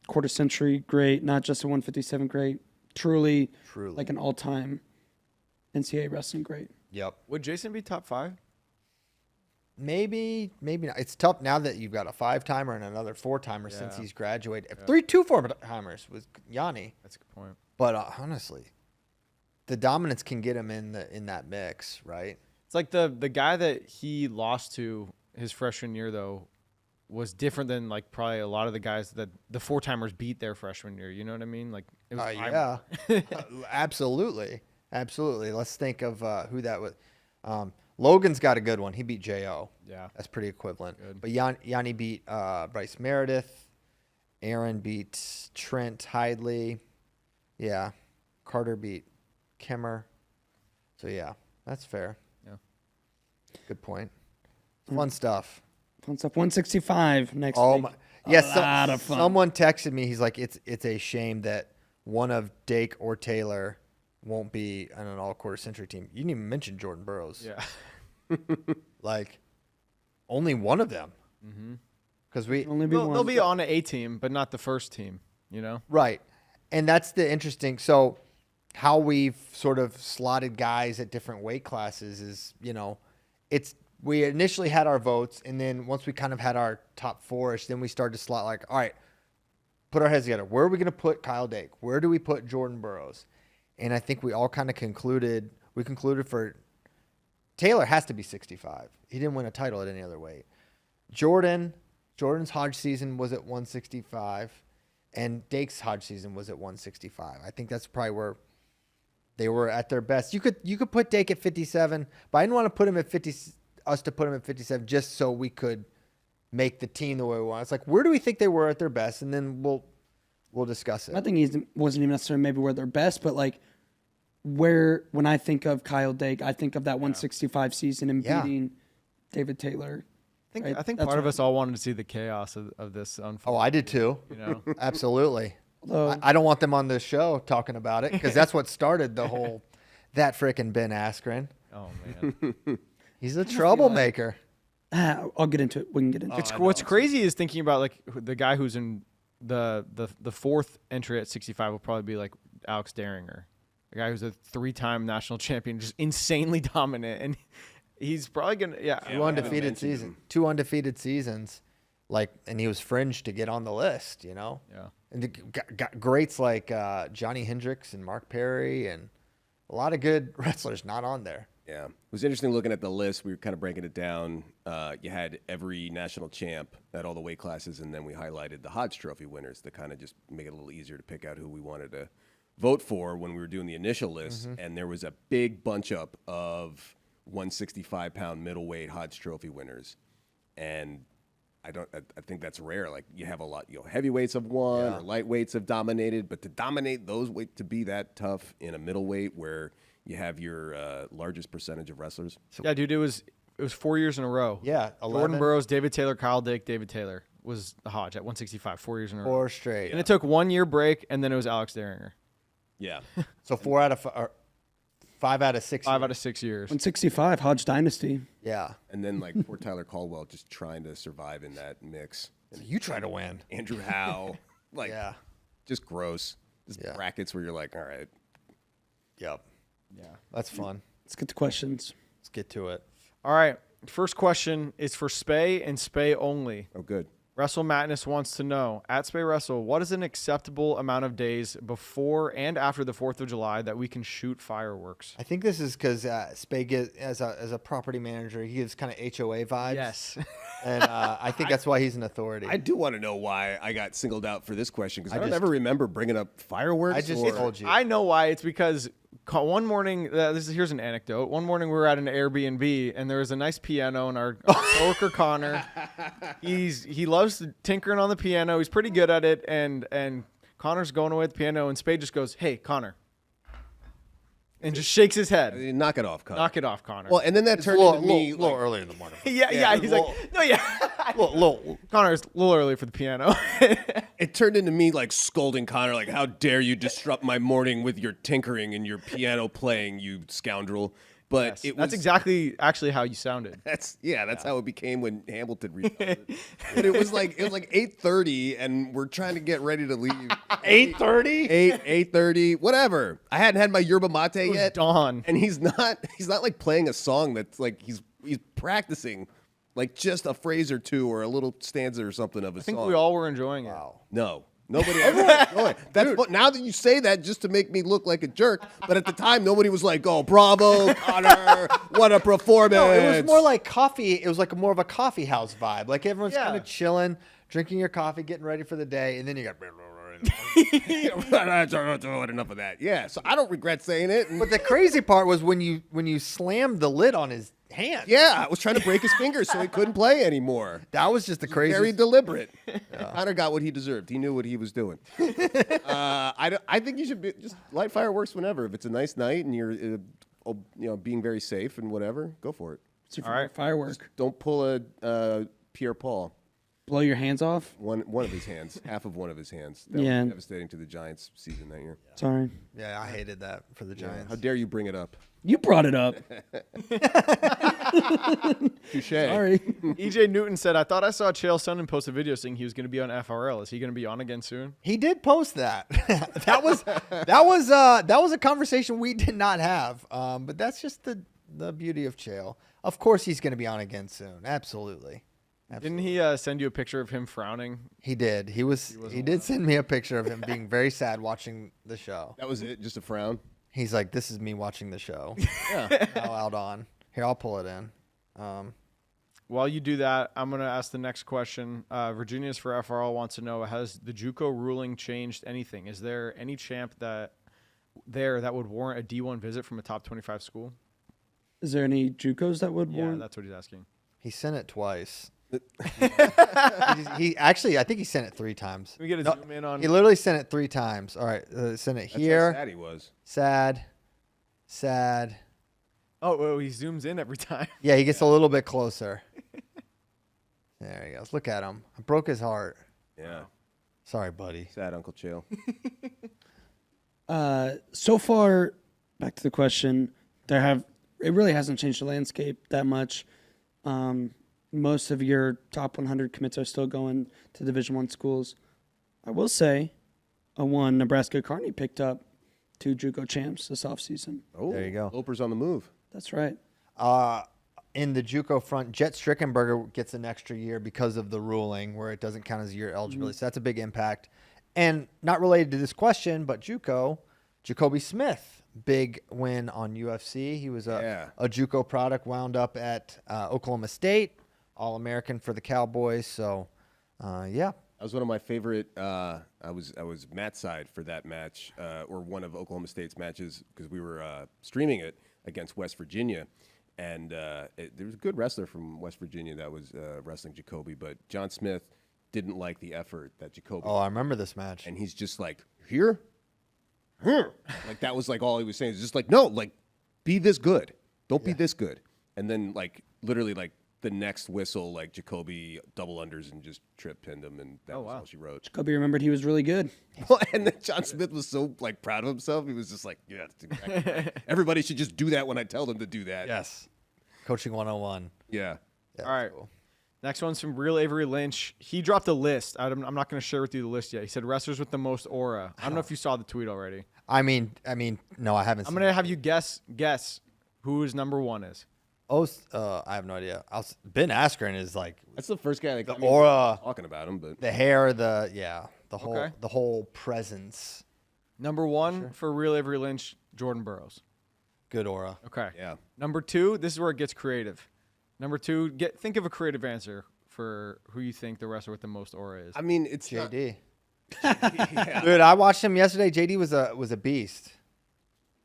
quarter century great, not just a 157 great, truly like an all-time NCAA wrestling great. Yep. Would Jason be top 5? Maybe not. It's tough now that you've got a 5-timer and another 4-timer since Yeah. he's graduated. 2 4-timers with Yanni. That's a good point. But honestly, the dominance can get him in that mix, right? It's like the guy that he lost to his freshman year, though, was different than like probably a lot of the guys that the 4-timers beat their freshman year. You know what I mean? Like, it was Yeah. Absolutely. Let's think of who that was. Logan's got a good one. He beat J.O. Yeah. That's pretty equivalent. Good. But Yanni beat Bryce Meredith. Aaron beat Trent Hidley. Yeah. Carter beat Kimmer. So, yeah, that's fair. Yeah. Good point. Fun stuff. Fun stuff. 165 next Oh week. my! Yes, lot of fun. someone texted me. He's like, "It's a shame that one of Dake or Taylor won't be on an all-quarter century team." You didn't even mention Jordan Burroughs. Yeah. Like, only one of them. Because we Only be They'll one. be on an A team, but not the first team, you know? right, and that's the interesting. So, how we've sort of slotted guys at different weight classes is, we initially had our votes, and then once we kind of had our top 4-ish, then we started to slot like, all right, put our heads together. Where are we going to put Kyle Dake? Where do we put Jordan Burroughs? And I think we all kind of concluded for Taylor has to be 65. He didn't win a title at any other weight. Jordan's Hodge season was at 165, and Dake's Hodge season was at 165. I think that's probably where they were at their best. You could put Dake at 57, but I didn't want to put him at 50. Us to put him at 57 just so we could make the team the way we want. It's like, where do we think they were at their best? And then we'll discuss it. I think he wasn't even necessarily maybe where they're best, but like when I think of Kyle Dake, I think of that 165 season and Yeah. beating David Taylor. I think That's part of what- us all wanted to see the chaos of this unfold. Oh, I did too. You know? Absolutely. Although I don't want them on the show talking about it because that's what started the whole that frickin' Ben Askren. Oh, man. He's a troublemaker. I'll get into it. We can get into it. What's crazy is thinking about like the guy who's in the 4th entry at 65 will probably be like Alex Daringer, the guy who's a 3-time national champion, just insanely dominant, and he's probably gonna Two undefeated seasons, and he was fringe to get on the list, Yeah. And got greats like Johnny Hendricks and Mark Perry and a lot of good wrestlers not on there. Yeah. It was interesting looking at the list. We were kind of breaking it down. You had every national champ at all the weight classes, and then we highlighted the Hodge Trophy winners to kind of just make it a little easier to pick out who we wanted to vote for when we were doing the initial list. And there was a big bunch up of 165-pound middleweight Hodge Trophy winners. And I think that's rare. Like, you have a lot, heavyweights have won or lightweights have dominated, but to dominate those weight, to be that tough in a middleweight where you have your largest percentage of wrestlers. Yeah, dude, it was 4 years in a row. Yeah, Jordan 11. Burroughs, David Taylor, Kyle Dake, David Taylor was the Hodge at 165, 4 years in a row. 4 straight. And it took 1 year break, and then it was Alex Daringer. Yeah. So 4 out of 5 out of 6. 5 out of 6 years. 165 Hodge Dynasty. Yeah. And then, like, poor Tyler Caldwell just trying to survive in that mix. So you try to win. Andrew Howe, Yeah. just gross. Just Yeah. brackets where you're like, all right. Yep. Yeah. That's fun. Let's get to questions. Let's get to it. All right. First question is for Spay and Spay only. Oh, good. Wrestle Madness wants to know, at Spay Wrestle, what is an acceptable amount of days before and after the 4th of July that we can shoot fireworks? I think this is because Spade as a property manager, he gives kind of HOA vibes. Yes. And I think that's why he's an authority. I do want to know why I got singled out for this question because I don't just- ever remember bringing up fireworks. I just or- told you. I know why. It's because one morning, here's an anecdote. One morning we were at an Airbnb and there was a nice piano, and our coworker Connor, he loves tinkering on the piano. He's pretty good at it, and Connor's going away with the piano, and Spade just goes, "Hey, Connor," and just shakes his head. Knock it off, Connor. Knock it off, Connor. Well, and then that It's turned a little, into me. little like, early in the morning. yeah. He's well- like, no, yeah. little, Connor's a little early for the piano. it turned into me like scolding Connor, like, "How dare you disrupt my morning with your tinkering and your piano playing, you scoundrel!" But Yes, it was that's exactly actually how you sounded. That's how it became when Hamilton retold it. But it was like 8:30, and we're trying to get ready to leave. 8:30. 8:30, whatever. I hadn't had my yerba mate It was yet. dawn. And he's not like playing a song that's like he's practicing like just a phrase or two or a little stanza or something of a I think song. we all were enjoying it. No. Nobody. That's what, now that you say that, just to make me look like a jerk. But at the time, nobody was like, "Oh, bravo, Connor! What a performance!" No, it was more like coffee. It was like more of a coffee house vibe. Like everyone's Yeah. kind of chilling, drinking your coffee, getting ready for the day, and then you got. Enough of that. Yeah. So I don't regret saying it. And But the crazy part was when you slammed the lid on his hand. yeah, I was trying to break his fingers so he couldn't play anymore. That was just the Very craziest. deliberate. Connor got what he deserved. He knew what he was doing. I think you should just light fireworks whenever. If it's a nice night and you're, being very safe and whatever, go for it. It's your All right. firework. Don't pull a Pierre Paul. Blow your hands off. One of his hands, half of one of his hands. That Yeah. was devastating to the Giants season that year. Sorry. Yeah, I hated that for the Giants. How dare you bring it up? You brought it up. Touche. Sorry. EJ Newton said, "I thought I saw Chael Sonnen post a video saying he was going to be on FRL. Is he going to be on again soon?" He did post that. that was a conversation we did not have. But that's just the beauty of Chael. Of course, he's going to be on again soon. Absolutely. Didn't he send you a picture of him frowning? He did. He did send me a picture of him being very sad watching the show. That was it. Just a frown. He's like, "This is me watching the show." Yeah. Now out on. Here, I'll pull it in. While you do that, I'm going to ask the next question. Virginia's for FRL wants to know, has the JUCO ruling changed anything? Is there any champ that would warrant a D1 visit from a top 25 school? Is there any JUCOs that would Yeah, warrant? that's what he's asking. He sent it twice. he actually, I think he sent it 3 times. Can we get a zoom in on? He literally sent it 3 times. All right, sent it That's how here. sad he was. Sad. Oh, he zooms in every time. Yeah, he gets a little bit closer. There he goes. Look at him. I broke his heart. Yeah. Sorry, buddy. Sad Uncle Chael. So far, back to the question, it really hasn't changed the landscape that much. Most of your top 100 commits are still going to Division I schools. I will say, Nebraska Kearney picked up 2 JUCO champs this offseason. Oh, There you go. Loper's on the move. That's right. In the JUCO front, Jet Strickenberger gets an extra year because of the ruling where it doesn't count as year eligibility. So that's a big impact. And not related to this question, but JUCO, Jacoby Smith, big win on UFC. He was a JUCO product, wound up at Oklahoma State, All-American for the Cowboys. So, yeah. That was one of my favorite. I was Matt's side for that match, or one of Oklahoma State's matches, because we were streaming it against West Virginia, and there was a good wrestler from West Virginia that was wrestling Jacoby, but John Smith didn't like the effort that Jacoby. Oh, I remember this match. And he's just like, here, like that was like all he was saying. It's just like, no, like be this good, don't be this good, and then like literally like. The next whistle, like Jacoby double unders and just trip pinned him, and that was all she wrote. Jacoby remembered he was really good. And then John Smith was so like proud of himself. He was just like, "Yeah, that's exactly right. Everybody should just do that when I tell them to do that." Yes. Coaching 101. Yeah. Yeah, All right. cool. Next one's from Real Avery Lynch. He dropped a list. I'm not going to share with you the list yet. He said wrestlers with the most aura. I don't know if you saw the tweet already. I mean, no, I haven't. I'm seen going to it. have you guess who his number 1 is. Oh, I have no idea. Ben Askren is like That's the first guy like the aura, talking about him, but the hair, the Okay. whole presence. Number 1 for Real Avery Lynch, Jordan Burroughs. Good aura. Okay. yeah. Number 2, this is where it gets creative. Number 2, think of a creative answer for who you think the wrestler with the most aura is. I mean, it's not- JD. yeah. Dude, I watched him yesterday. JD was a beast.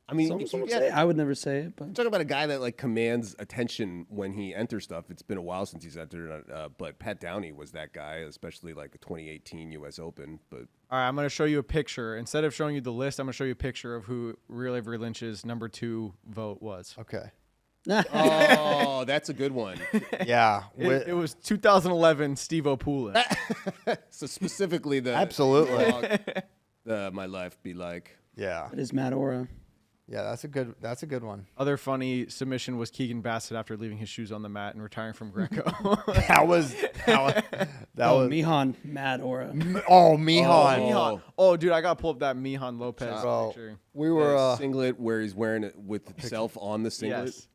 I mean, Some would yeah, say I would never say it, but I'm talking about a guy that like commands attention when he enters stuff. It's been a while since he's entered, but Pat Downey was that guy, especially like the 2018 U.S. Open. But All right, I'm going to show you a picture. Instead of showing you the list, I'm going to show you a picture of who Real Avery Lynch's number 2 vote was. Okay. oh, that's a good one. Yeah. It was 2011 Steve O'Pula. So specifically the Absolutely. the My Life Be Like. Yeah. it is Matt Aura. Yeah, that's a good one. Other funny submission was Keegan Bassett after leaving his shoes on the mat and retiring from Greco. That was Mihan, mad aura. oh Mihan. Mihan. Oh, dude, I got to pull up that Mihan Lopez Bro, picture. we were singlet where he's wearing it with himself on the singlet. Yes.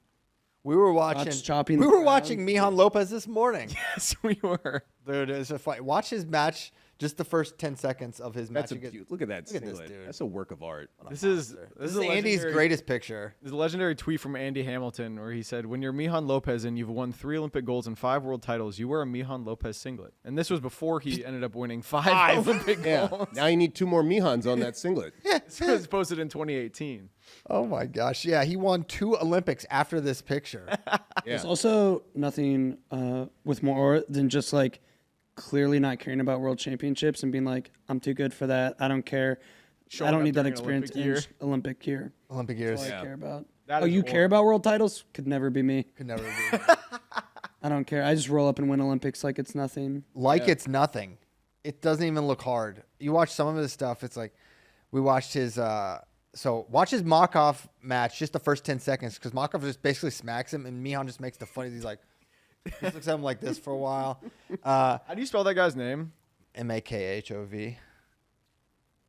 we were watching chopping we the were crowd. watching Mihan Lopez this morning. Yes, we were. Dude, it's a fight. Watch his match. Just the first 10 seconds of his match. That's a cute. Look at that Look at this singlet. dude. That's a work of art. This is This a is Andy's legendary- greatest picture. There's a legendary tweet from Andy Hamilton where he said, "When you're Mihan Lopez and you've won 3 Olympic golds and 5 world titles, you wear a Mihan Lopez singlet." And this was before he ended up winning 5 Olympic Yeah. golds. Now you need 2 more Mihans on that singlet. This was posted in 2018. Oh my gosh. Yeah, he won 2 Olympics after this picture. Yeah. There's also nothing with more aura than just like clearly not caring about world championships and being like, I'm too good for that. I don't care. Showing I don't up need that during experience Olympic in year. Olympic year. Olympic years. That's all Yeah. I care about. That Oh, is you aura. care about world titles? Could never be me. Could never be. I don't care. I just roll up and win Olympics like it's nothing. Like it's nothing. It doesn't even look hard. You watch some of his stuff, it's like we watched his watch his Makov match, just the first 10 seconds, because Makov just basically smacks him and Mihan just makes the funny. He's like, he looks at him like this for a while. How do you spell that guy's name? Makhov.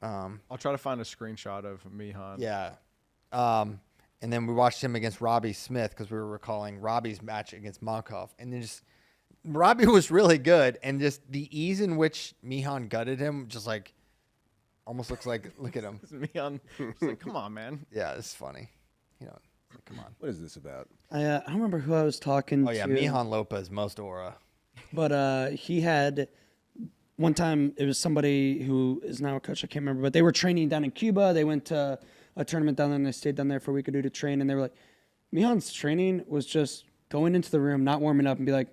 I'll try to find a screenshot of Mihan. Yeah. And then we watched him against Robbie Smith because we were recalling Robbie's match against Makov. And then just Robbie was really good. And just the ease in which Mihan gutted him, just like almost looks like, look at him. Mihan. It's like, come on, man. Yeah, it's funny. You know, it's like, come on. What is this about? I don't remember who I was talking Oh, yeah, to. Mihan Lopez, most aura. But he had one time, it was somebody who is now a coach, I can't remember, but they were training down in Cuba. They went to a tournament down there and they stayed down there for a week or 2 to train. And they were like, Mihan's training was just going into the room, not warming up, and be like,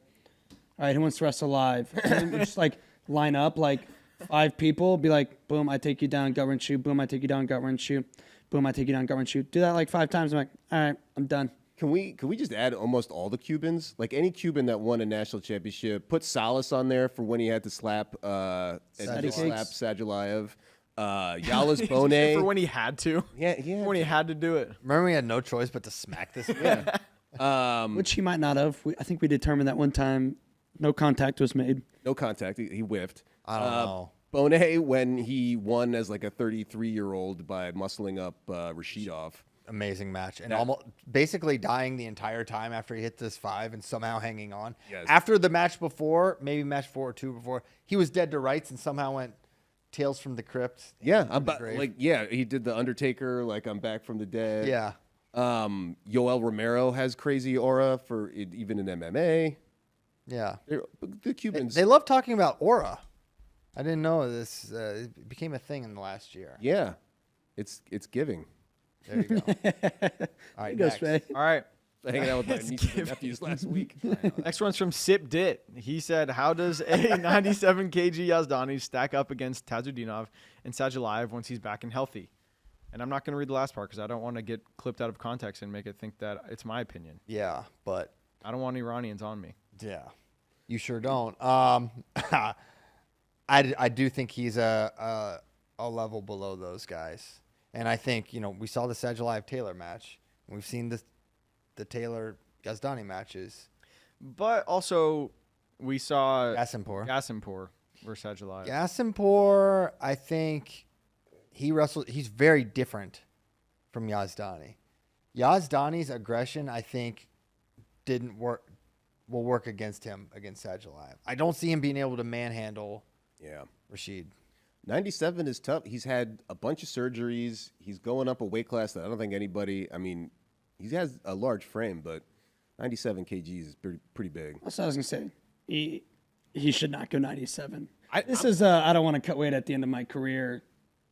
all right, who wants to wrestle live? And then we just like line up like 5 people, be like, boom, I take you down, gut wrench shoot. Boom, I take you down, gut wrench shoot. Boom, I take you down, gut wrench shoot. Do that like 5 times. I'm like, all right, I'm done. Can we just add almost all the Cubans? Like any Cuban that won a national championship, put Salas on there for when he had to slap Sadulayev. Yalas Bonet. For when he had to. Yeah. When he had to do it. Remember, we had no choice but to smack this man. Which he might not have. I think we determined that one time no contact was made. No contact. He whiffed. I don't know. Bonet when he won as like a 33-year-old by muscling up Rashidov. Amazing match. And almost basically dying the entire time after he hit this 5 and somehow hanging on. Yes. After the match before, maybe match 4 or 2 before, he was dead to rights and somehow went Tales from the Crypt. Yeah, into the grave. he did the Undertaker, like I'm back from the dead. Yeah. Yoel Romero has crazy aura for even in MMA. Yeah. The Cubans. They love talking about aura. I didn't know this it became a thing in the last year. Yeah, it's giving. There you go. All right, Goes next. All right. Hanging out with my nieces and nephews last week. Next one's from Sip Dit. He said, how does a 97 kg Yazdani stack up against Tazudinov and Sadulayev once he's back and healthy? And I'm not going to read the last part because I don't want to get clipped out of context and make it think that it's my opinion. Yeah, but I don't want Iranians on me. yeah, you sure don't. I do think he's a level below those guys. And I think, we saw the Sadulayev Taylor match. We've seen the Taylor Yazdani matches. But also, we saw Gasimpur. Gasimpur versus Sadulayev. Gasimpur, I think he's very different from Yazdani. Yazdani's aggression, I think, will work against him against Sadulayev. I don't see him being able to manhandle Yeah. Rashid. 97 is tough. He's had a bunch of surgeries. He's going up a weight class that I don't think anybody. I mean, he has a large frame, but 97 kgs is pretty big. That's what I was gonna say. He should not go 97. This is I don't want to cut weight at the end of my career.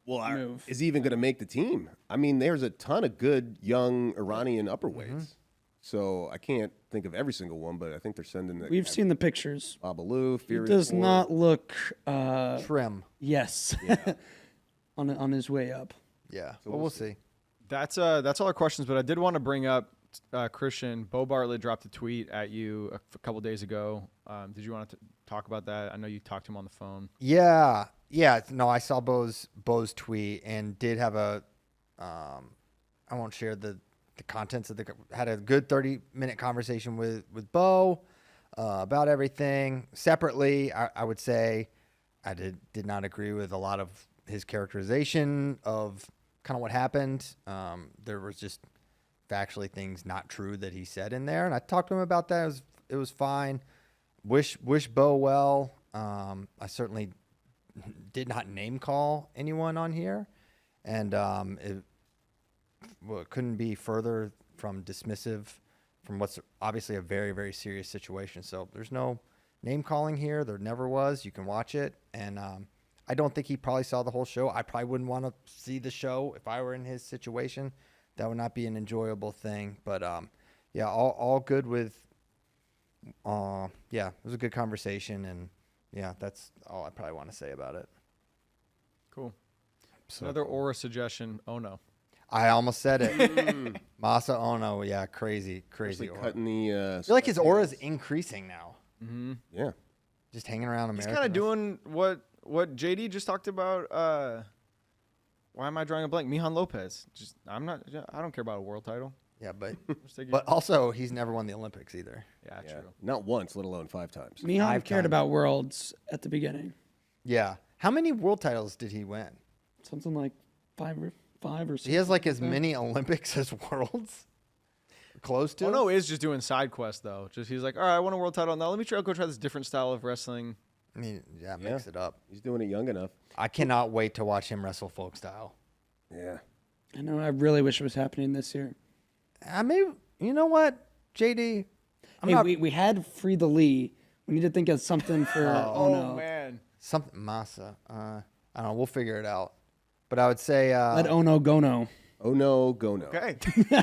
Well, move. is he even going to make the team? I mean, there's a ton of good young Iranian upperweights. So I can't think of every single one, but I think they're sending the. We've seen the pictures. Babalu, He Fury. does 4. not look Trim. yes on his way up. Yeah. But we'll see. That's all our questions, but I did want to bring up Christian. Bo Bartlett dropped a tweet at you a couple days ago. Did you want to talk about that? I know you talked to him on the phone. Yeah. No, I saw Bo's tweet and did have a won't share the contents of had a good 30-minute conversation with Bo about everything. Separately, I would say I did not agree with a lot of his characterization of kind of what happened. There was just factually things not true that he said in there, and I talked to him about that. It was fine. Wish Bo well. I certainly did not name call anyone on here, and it couldn't be further from dismissive from what's obviously a very, very serious situation. So there's no name calling here. There never was. You can watch it, and I don't think he probably saw the whole show. I probably wouldn't want to see the show if I were in his situation. That would not be an enjoyable thing. But yeah, all good with. Yeah, it was a good conversation, and yeah, that's all I probably want to say about it. Cool. So Another aura suggestion. Oh no. I almost said it. Masa Ono, yeah, crazy Actually aura. cutting the. I feel like his aura is increasing now. Mm-hmm. Yeah. Just hanging around America. He's kind of doing what JD just talked about. Why am I drawing a blank? Mihan Lopez. I don't care about a world title. Yeah, but Just take it- but also he's never won the Olympics either. yeah, Yeah. true. Not once, let alone 5 times. Mihan 5 cared times. about worlds at the beginning. Yeah. How many world titles did he win? Something like five or six. He has like as many Olympics as worlds. Close to. Oh no, is just doing side quests though. Just he's like, all right, I want a world title now. Let me go try this different style of wrestling. I mean, yeah, mix it up. He's doing it young enough. I cannot wait to watch him wrestle folk style. Yeah. I know. I really wish it was happening this year. I mean, you know what, JD? We had Free the Lee. We need to think of something for Ono. man. Something Masa. I don't know. We'll figure it out. But I would say. Let Ono go no. Oh no, go no. Okay.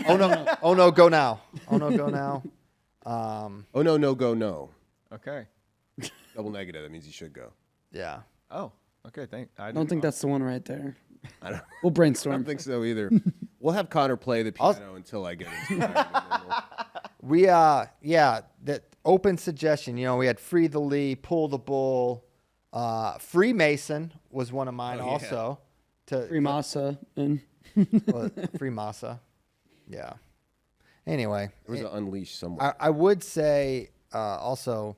Oh no, go now. Oh no, go now. Oh no, go no. okay. Double negative. That means you should go. Yeah. Oh. Okay. I don't think that's the one right there. I don't We'll brainstorm. I don't think so either. We'll have Connor play the piano until I get inspired. We yeah, that open suggestion. You know, we had Free the Lee, Pull the Bull, Freemason was one of mine Oh, yeah. also. Free Masa and Free Masa. Yeah. Anyway, There was an unleash somewhere. I would say also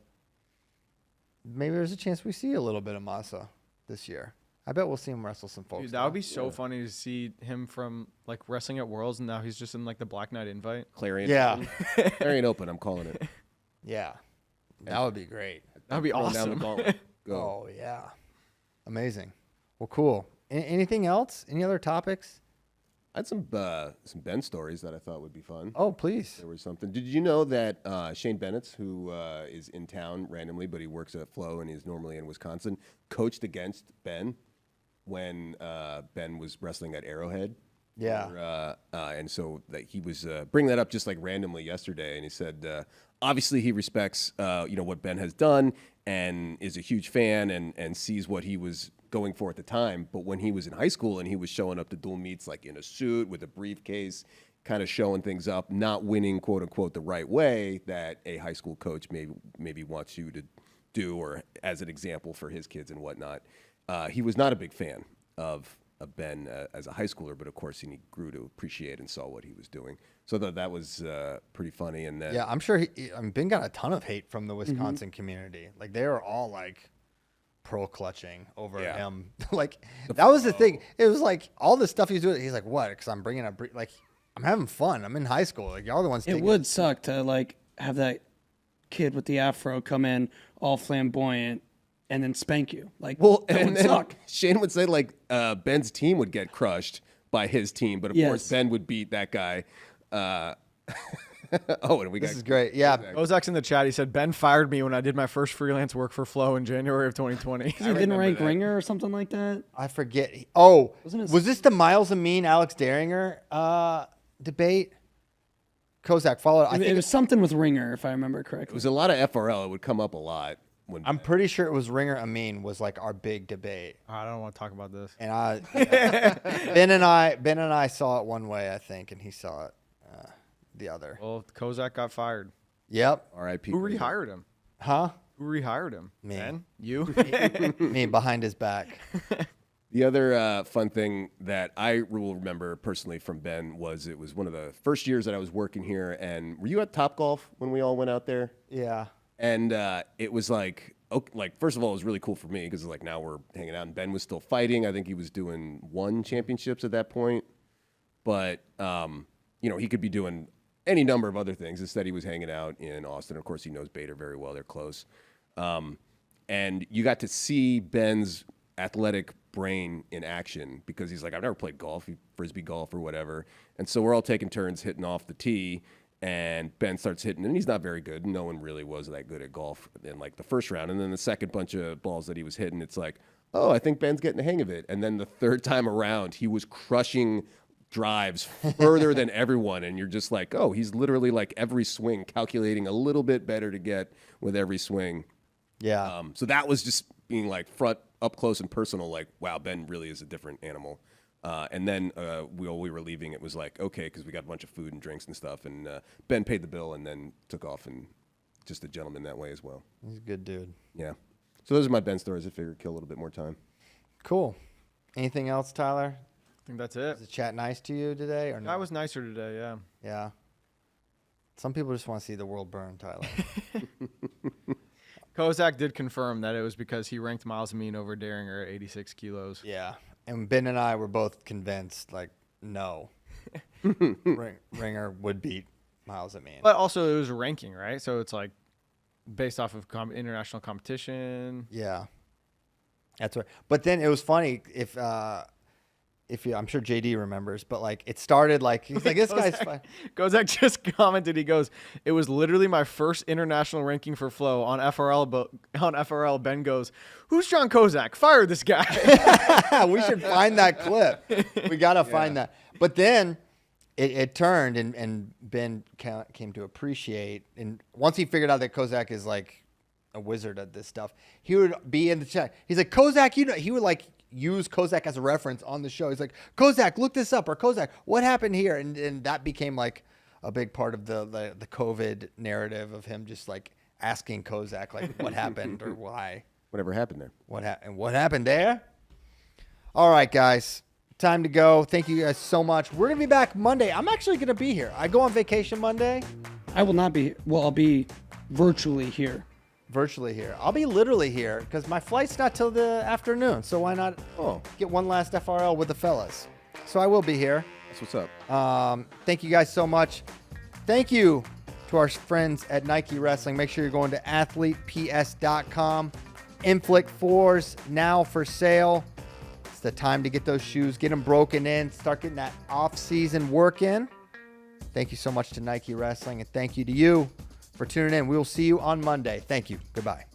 maybe there's a chance we see a little bit of Masa this year. I bet we'll see him wrestle some folks. Dude, that would be so funny to see him from like wrestling at Worlds, and now he's just in like the Black Knight invite. Clarion. Yeah. Open. Clarion Open. I'm calling it. Yeah. That would be great. That would be Throwing down the awesome. gauntlet. Go. Oh, yeah. Amazing. Well, cool. Anything else? Any other topics? I had some Ben stories that I thought would be fun. Oh, please. There was something. Did you know that Shane Bennett, who is in town randomly, but he works at Flow and he's normally in Wisconsin, coached against Ben when Ben was wrestling at Arrowhead? Yeah. And so that he was bringing that up just like randomly yesterday, and he said obviously he respects what Ben has done and is a huge fan and sees what he was going for at the time. But when he was in high school and he was showing up to dual meets like in a suit with a briefcase, kind of showing things up, not winning quote unquote the right way that a high school coach maybe wants you to do, or as an example for his kids and whatnot. He was not a big fan of Ben as a high schooler, but of course he grew to appreciate and saw what he was doing. So that was pretty funny. And then, Yeah, I'm sure Ben got a ton of hate from the Wisconsin community. Like, they were all like pearl clutching over him. Like, that was the thing. It was like all the stuff he's doing. He's like, what? Because I'm bringing up, like, I'm having fun. I'm in high school. Like, y'all are the ones it taking would suck to like have that kid with the afro come in all flamboyant and then spank you. Like, well, that and would then suck. Shane would say like Ben's team would get crushed by his team, but of course Yes. Ben would beat that guy. And we This got is great. Yeah. Ozak's in the chat. He said Ben fired me when I did my first freelance work for Flow in January of 2020. He didn't remember rank that. ringer or something like that. I forget. Oh, Wasn't it- was this the Miles Amin, Alex Daringer debate? Kozak followed. I It think was something with ringer, if I remember It correctly. was a lot of FRL. It would come up a lot when I'm pretty sure it was Ringer Amin was like our big debate. I don't want to talk about this. And Ben and I saw it one way, I think, and he saw it the other. Well, Kozak got fired. Yep. R.I.P. Who rehired him? Huh? Who rehired him? Me. Ben? You? Me behind his back. The other fun thing that I will remember personally from Ben was it was one of the first years that I was working here. And were you at Topgolf when we all went out there? Yeah. And it was like, okay, like first of all, it was really cool for me because like now we're hanging out and Ben was still fighting. I think he was doing 1 championships at that point, but he could be doing any number of other things. Instead, he was hanging out in Austin. Of course, he knows Bader very well. They're close, and you got to see Ben's athletic brain in action because he's like, I've never played golf, frisbee golf or whatever, and so we're all taking turns hitting off the tee. And Ben starts hitting, and he's not very good. No one really was that good at golf in like the first round. And then the second bunch of balls that he was hitting, it's like, oh, I think Ben's getting the hang of it. And then the third time around, he was crushing drives further than everyone. And you're just like, oh, he's literally like every swing calculating a little bit better to get with every swing. Yeah. So that was just being like front up close and personal. Like, wow, Ben really is a different animal. And then while we were leaving, it was like, okay, because we got a bunch of food and drinks and stuff. And Ben paid the bill and then took off, and just a gentleman that way as well. He's a good dude. Yeah. So those are my Ben stories. I figured kill a little bit more time. Cool. Anything else, Tyler? I think that's it. Was the chat nice to you today or no? I was nicer today, yeah. Yeah. Some people just want to see the world burn, Tyler. Kozak did confirm that it was because he ranked Miles Amin over Daringer at 86 kilos. Yeah. And Ben and I were both convinced, like, no. Ringer would beat Miles Amin. But also it was a ranking, right? So it's like based off of international competition. Yeah. That's right. But then it was funny if you, I'm sure JD remembers, but like it started like he's like this guy's fine. Kozak just commented. He goes, "It was literally my first international ranking for Flow on FRL. But on FRL, Ben goes, "Who's John Kozak? Fire this guy." We should find that clip. We gotta find that. But then it turned, and Ben came to appreciate. And once he figured out that Kozak is like a wizard at this stuff, he would be in the chat. He's like, Kozak, he would like use Kozak as a reference on the show. He's like, Kozak, look this up, or Kozak, what happened here? And that became like a big part of the COVID narrative of him just like asking Kozak like what happened or why. Whatever happened there. What happened there? All right, guys. Time to go. Thank you guys so much. We're going to be back Monday. I'm actually going to be here. I go on vacation Monday. I will not be. Well, I'll be virtually here. Virtually here. I'll be literally here because my flight's not till the afternoon. So why not get one last FRL with the fellas? So I will be here. That's what's up. Thank you guys so much. Thank you to our friends at Nike Wrestling. Make sure you're going to athleteps.com. Inflict 4s now for sale. It's the time to get those shoes, get them broken in, start getting that off-season work in. Thank you so much to Nike Wrestling, and thank you to you for tuning in. We will see you on Monday. Thank you. Goodbye.